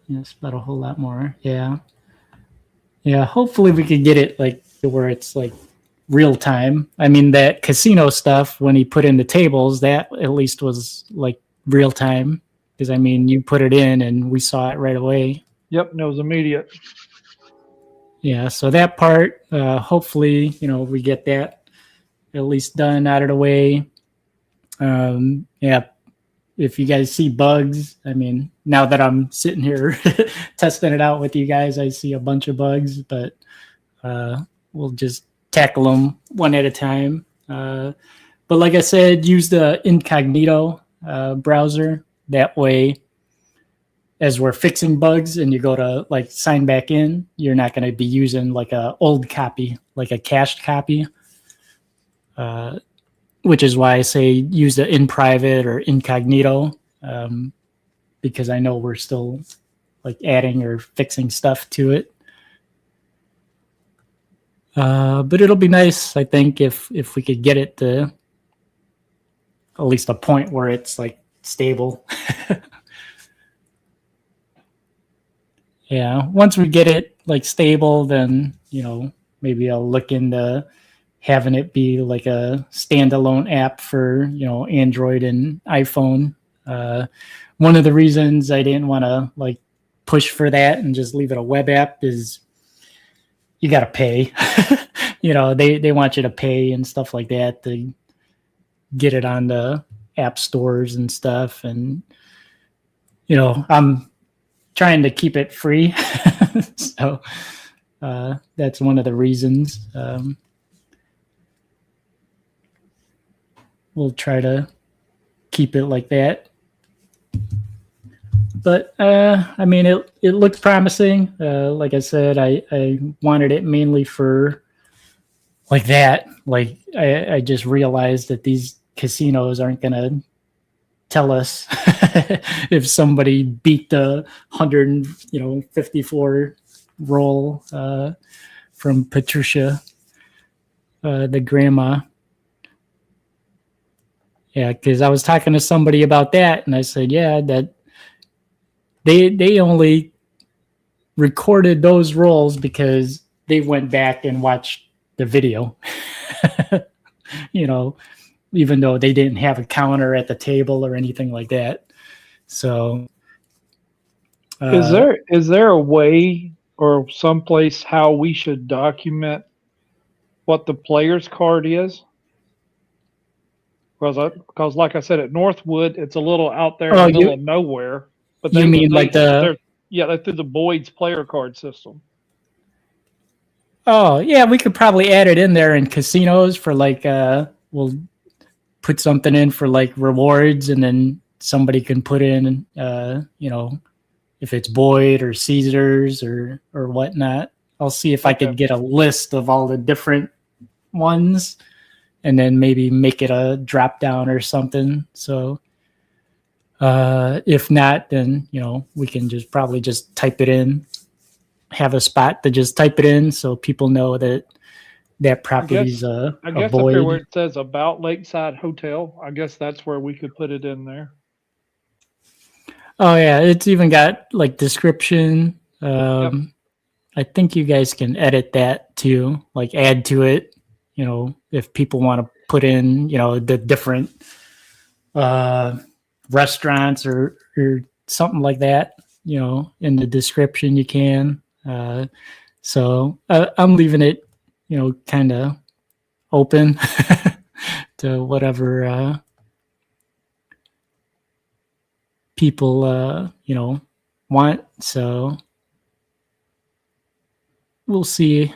Yes, but a whole lot more. Yeah. Yeah, hopefully we could get it like where it's like real time. I mean, that casino stuff, when he put in the tables, that at least was like real time. Because, I mean, you put it in and we saw it right away. Yep, and it was immediate. Yeah, so that part, hopefully, we get that at least done out of the way. Yeah, if you guys see bugs, I mean, now that I'm sitting here testing it out with you guys, I see a bunch of bugs, but we'll just tackle them one at a time. But like I said, use the incognito browser. That way, as we're fixing bugs and you go to like sign back in, you're not going to be using like a old copy, like a cached copy. Which is why I say use the in private or incognito, because I know we're still like adding or fixing stuff to it. But it'll be nice, I think, if we could get it to at least a point where it's like stable. Yeah, once we get it like stable, then maybe I'll look into having it be like a standalone app for Android and iPhone. One of the reasons I didn't want to like push for that and just leave it a web app is you got to pay. They want you to pay and stuff like that to get it on the app stores and stuff. And I'm trying to keep it free. So that's one of the reasons. We'll try to keep it like that. But I mean, it looks promising. Like I said, I wanted it mainly for like that. Like I just realized that these casinos aren't gonna tell us if somebody beat the 154 roll from Patricia, the grandma. Yeah, because I was talking to somebody about that, and I said, yeah, that they only recorded those rolls because they went back and watched the video. Even though they didn't have a counter at the table or anything like that. So, is there a way or someplace how we should document what the player's card is? Because like I said, at Northwood, it's a little out there in the middle of nowhere. But you mean like they're through the Boyd's player card system. Oh yeah, we could probably add it in there in casinos for like we'll put something in for like rewards, and then somebody can put in if it's Boyd or Caesars or whatnot. I'll see if I could get a list of all the different ones, and then maybe make it a drop down or something. So if not, then we can just type it in, have a spot to just type it in so people know that that I guess property's I a guess up here where void. it says about Lakeside Hotel, I guess that's where we could put it in there. Oh yeah, it's even got like description. Yep. I think you guys can edit that too, like add to it. You know, if people want to put in, you know, the different uh, restaurants or something like that, you know, in the description you can. So I'm leaving it, you know, kind of open to whatever people, you know, want. So we'll see.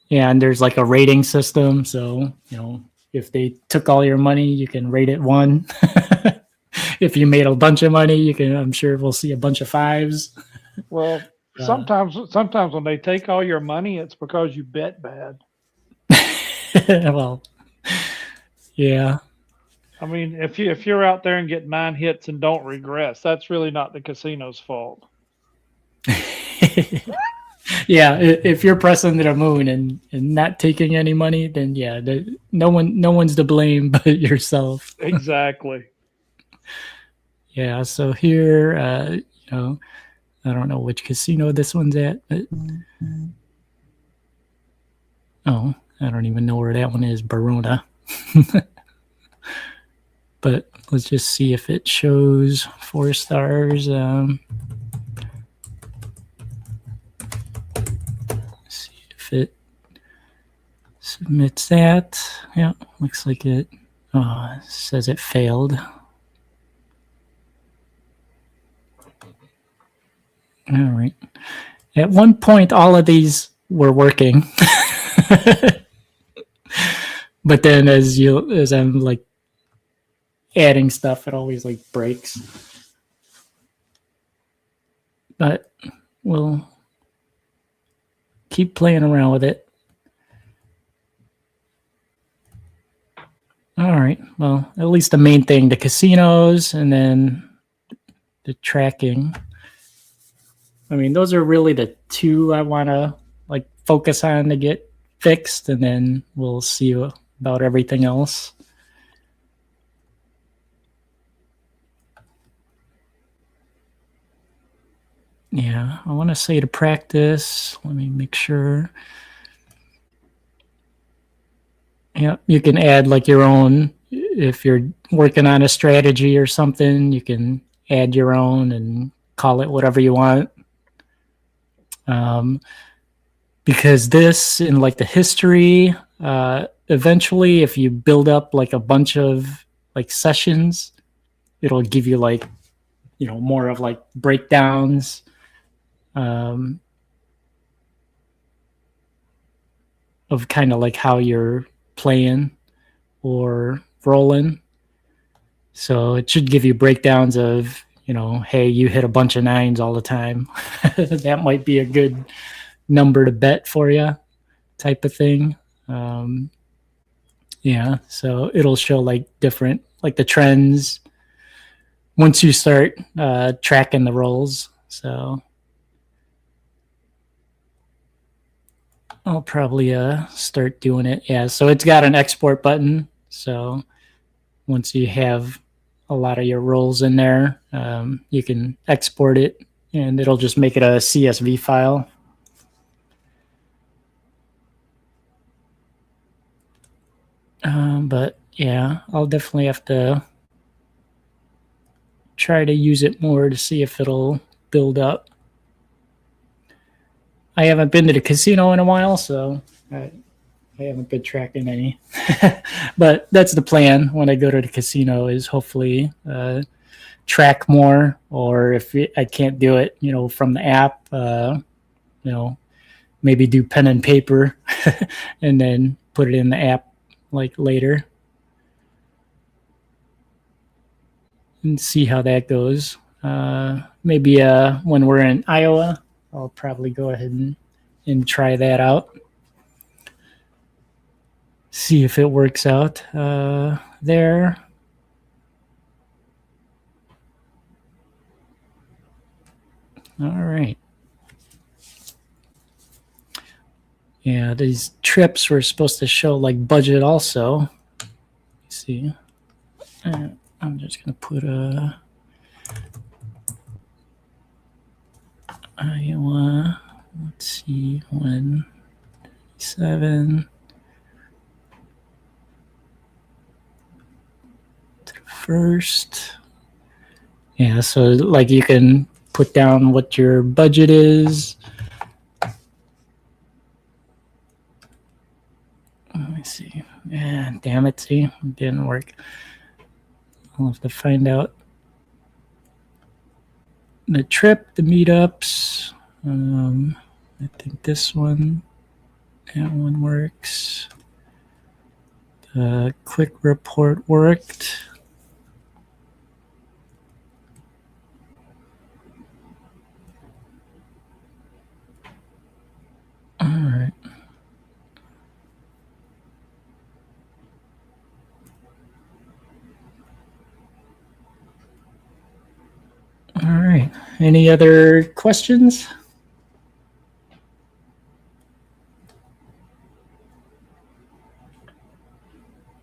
Yeah, and there's like a rating system. So, you know, if they took all your money, you can rate it 1. If you made a bunch of money, you can, I'm sure we'll see a bunch of 5s. Well, Uh, sometimes when they take all your money, it's because you bet bad. well, yeah. I mean, if you're out there and get 9 hits and don't regress, that's really not the casino's fault. Yeah, if you're pressing to the moon and not taking any money, then yeah, no one's to blame but yourself. Exactly. Yeah, so here, you know, I don't know which casino this one's at, but oh, I don't even know where that one is, Barona. But let's just see if it shows 4 stars. See if it submits that. Yeah, looks like it. Oh, it says it failed. All right. At one point, all of these were working, but then as I'm like adding stuff, it always like breaks. But we'll keep playing around with it. All right. Well, at least the main thing, the casinos, and then the tracking. I mean, those are really the 2 I want to like focus on to get fixed, and then we'll see about everything else. Yeah, I want to say to practice. Let me make sure. Yeah, you can add like your own. If you're working on a strategy or something, you can add your own and call it whatever you want. Because this in like the history, eventually, if you build up like a bunch of like sessions, it'll give you like, you know, more of like breakdowns. Um, of kind of like how you're playing or rolling. So it should give you breakdowns of, you know, hey, you hit a bunch of 9s all the time. That might be a good number to bet for you, type of thing. Yeah, so it'll show like different, like the trends once you start tracking the rolls. So I'll probably start doing it. Yeah, so it's got an export button. So once you have a lot of your rolls in there, you can export it and it'll just make it a CSV file. But yeah, I'll definitely have to try to use it more to see if it'll build up. I haven't been to the casino in a while, so I haven't been tracking any. But that's the plan when I go to the casino is hopefully track more, or if I can't do it, you know, from the app, you know, maybe do pen and paper and then put it in the app like later and see how that goes. Maybe when we're in Iowa, I'll probably go ahead and try that out. See if it works out there. All right. Yeah, these trips were supposed to show like budget also. Let's see. I'm just gonna put Iowa. Let's see, 187 to the first. Yeah, so like you can put down what your budget is. Let me see. Yeah, damn it, see, it didn't work. I'll have to find out the trip, the meetups. I think this one, that one works. The quick report worked. All right. All right. Any other questions?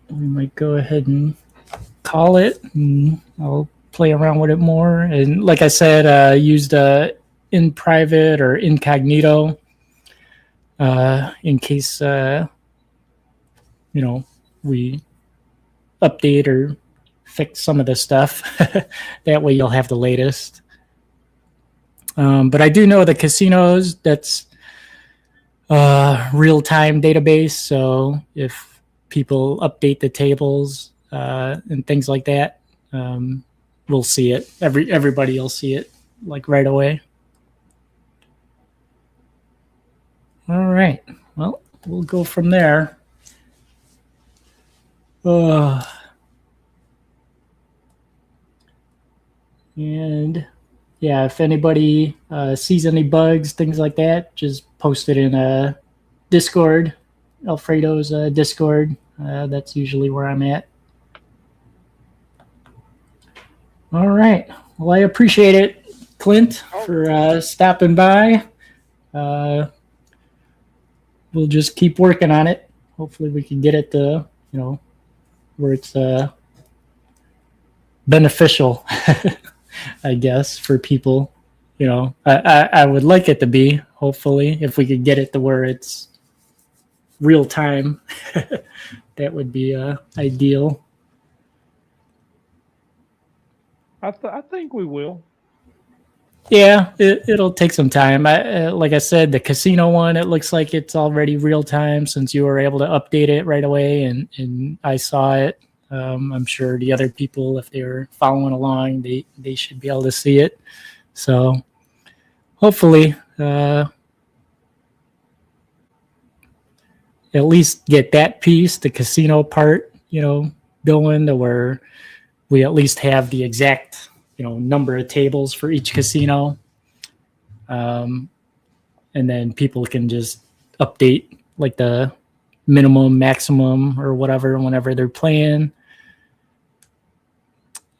We might go ahead and call it, and I'll play around with it more. And like I said, used in private or incognito in case we update or fix some of the stuff. That way you'll have the latest. But I do know the casinos, that's real-time database. So if people update the tables and things like that, we'll see it. Everybody will see it like right away. All right. Well, we'll go from there. And yeah, if anybody sees any bugs, things like that, just post it in a Discord, Alfredo's Discord. That's usually where I'm at. All right. Well, I appreciate it, Clint, for stopping by. We'll just keep working on it. Hopefully we can get it to, where it's beneficial, I guess, for people. I would like it to be, hopefully, if we could get it to where it's real time. That would be ideal. I think we will. Yeah, it'll take some time. Like I said, the casino one, it looks like it's already real time since you were able to update it right away, and I saw it. I'm sure the other people, if they were following along, they should be able to see it. So hopefully, at least get that piece, the casino part, going to where we at least have the exact number of tables for each casino, and then people can just update like the minimum, maximum, or whatever whenever they're playing.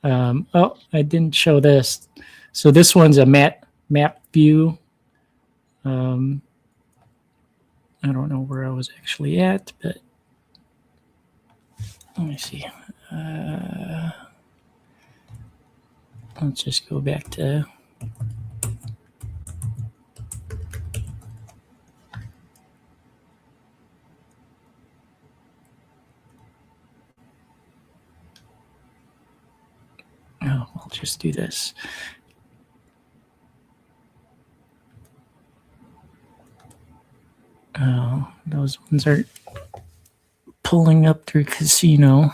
Oh, I didn't show this. So this one's a map view. I don't know where I was actually at, but let me see. Let's just go back to I'll just do this. Oh, those ones aren't pulling up through casino.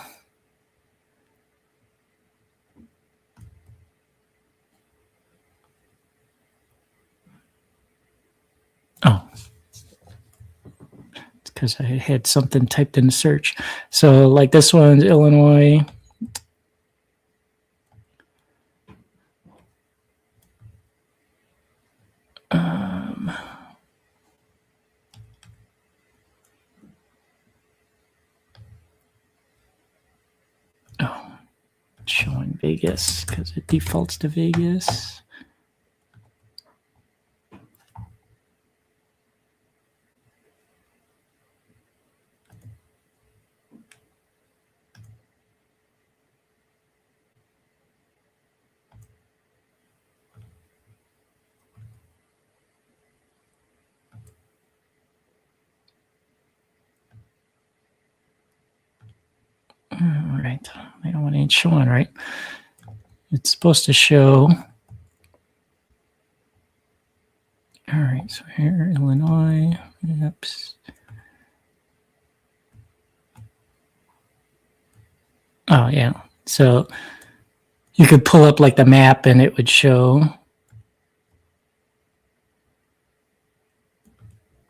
Oh, it's because I had something typed in the search. So like this one's Illinois. Showing Vegas because it defaults to Vegas. All right. I don't want it showing right. It's supposed to show. All right. So here, Illinois. Oops. Oh, yeah. So you could pull up like the map and it would show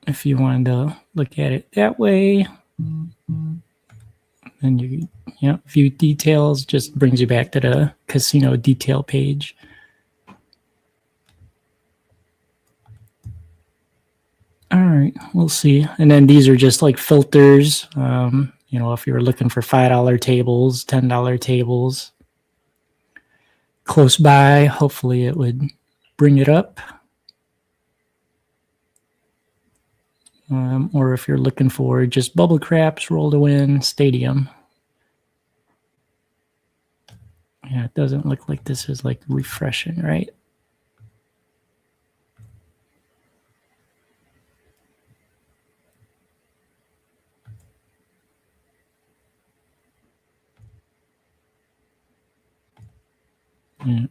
if you wanted to look at it that way. And you view details, just brings you back to the casino detail page. All right, we'll see. And then these are just like filters. If you were looking for $5 tables, $10 tables close by, hopefully it would bring it up. Or if you're looking for just bubble craps, roll to win, stadium. Yeah, it doesn't look like this is like refreshing, right? Yeah.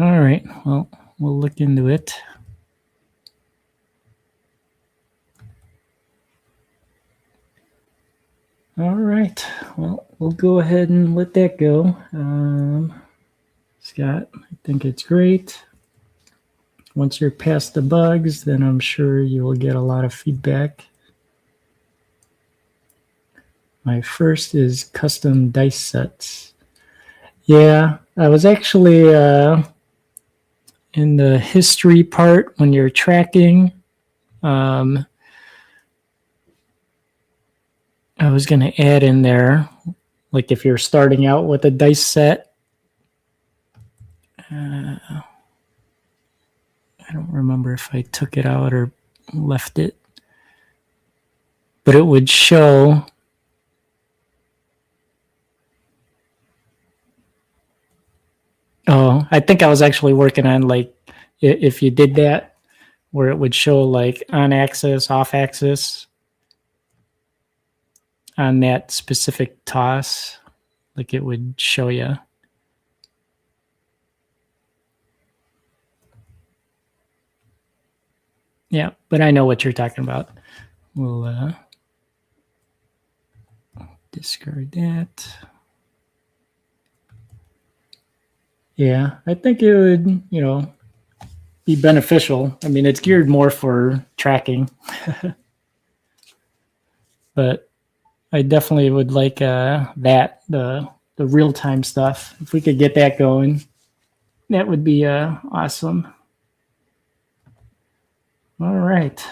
All right. Well, we'll look into it. All right. Well, we'll go ahead and let that go. Scott, I think it's great. Once you're past the bugs, then I'm sure you will get a lot of feedback. My first is custom dice sets. Yeah, I was actually in the history part when you're tracking. I was going to add in there, like if you're starting out with a dice set. I don't remember if I took it out or left it. But it would show I think I was actually working on like if you did that, where it would show like on axis, off axis on that specific toss, like it would show you. Yeah, but I know what you're talking about. We'll discard that. Yeah, I think it would, be beneficial. I mean, it's geared more for tracking. But I definitely would like that, the real-time stuff. If we could get that going, that would be awesome. All right.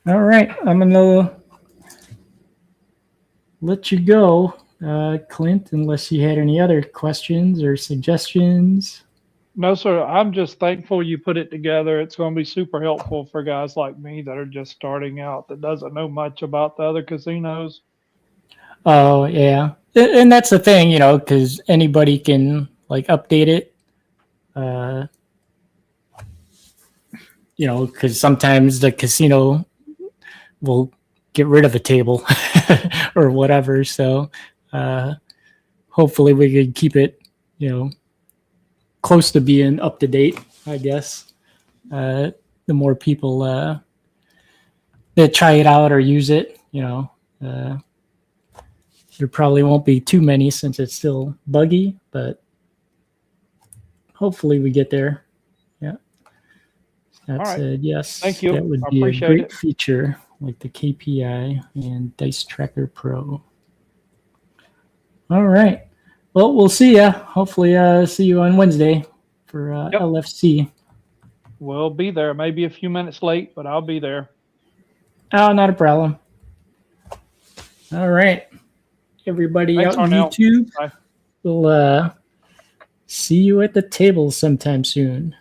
I'm going to let you go, Clint, unless you had any other questions or suggestions. No, sir. I'm just thankful you put it together. It's going to be super helpful for guys like me that are just starting out, that doesn't know much about the other casinos. Oh, yeah. And that's the thing, because anybody can like update it. Because sometimes the casino will get rid of a table or whatever. So hopefully we could keep it, close to being up to date, I guess. The more people that try it out or use it, there probably won't be too many since it's still buggy, but hopefully we get there. Yeah. That said, yes, thank you. That would be a great feature, like the KPI and Dice Tracker Pro. All right. Well, we'll see ya. Hopefully, see you on Wednesday for LFC. We'll be there. Maybe a few minutes late, but I'll be there. Oh, not a problem. All right. Everybody out on YouTube, we'll see you at the table sometime soon.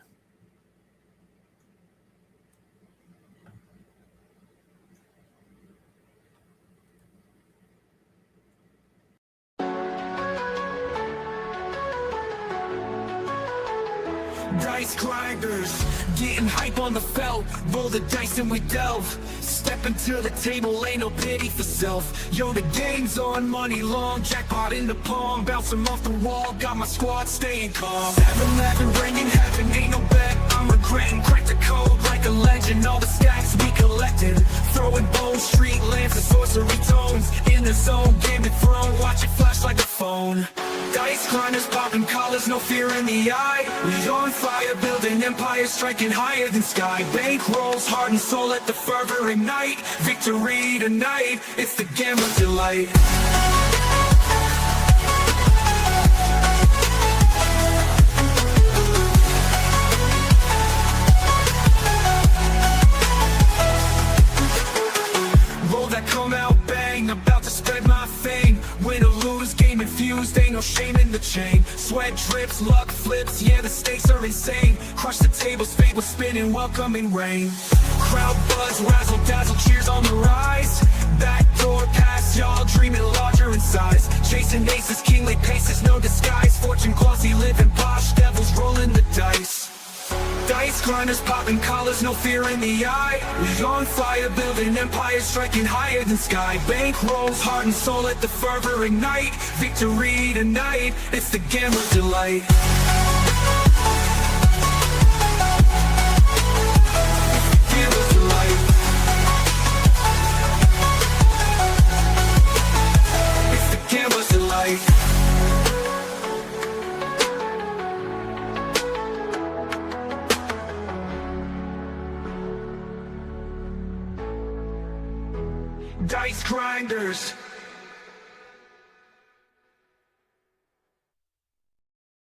Dice grinders, Getting hype on the felt, roll the dice and we delve. Step into the table, ain't no pity for self. Yo, the game's on, money long, jackpot in the palm. Bouncing off the wall, got my squad staying calm. 7-11, bringing heaven, ain't no bet I'm regretting. Crack the code like a legend, all the stacks we collected. Throwing bows, street lamps and sorcery tones. In the zone, Game of Thrones, watch it flash like a phone. Dice grinders, popping collars, no fear in the eye. We on fire, building empires, striking higher than sky. Bank rolls, heart and soul, let the fervor ignite. Victory tonight, it's the gambler's delight. Roll that come out bang, about to spread my fame. Win or lose, game infused, ain't no shame in the chain. Sweat drips, luck flips, yeah the stakes are insane. Crush the tables, fate was spinning, welcoming rain. Crowd buzz, razzle dazzle, cheers on the rise. Backdoor pass, y'all dreaming larger in size. Chasing aces, kingly paces, no disguise. Fortune glossy, living posh, devils rolling the dice. Dice grinders, popping collars, no fear in the eye. We on fire, building empires, striking higher than sky. Bank rolls, heart and soul, let the fervor ignite. Victory tonight, it's the gambler's delight. Gambler's delight. It's the gambler's delight. Dice grinders.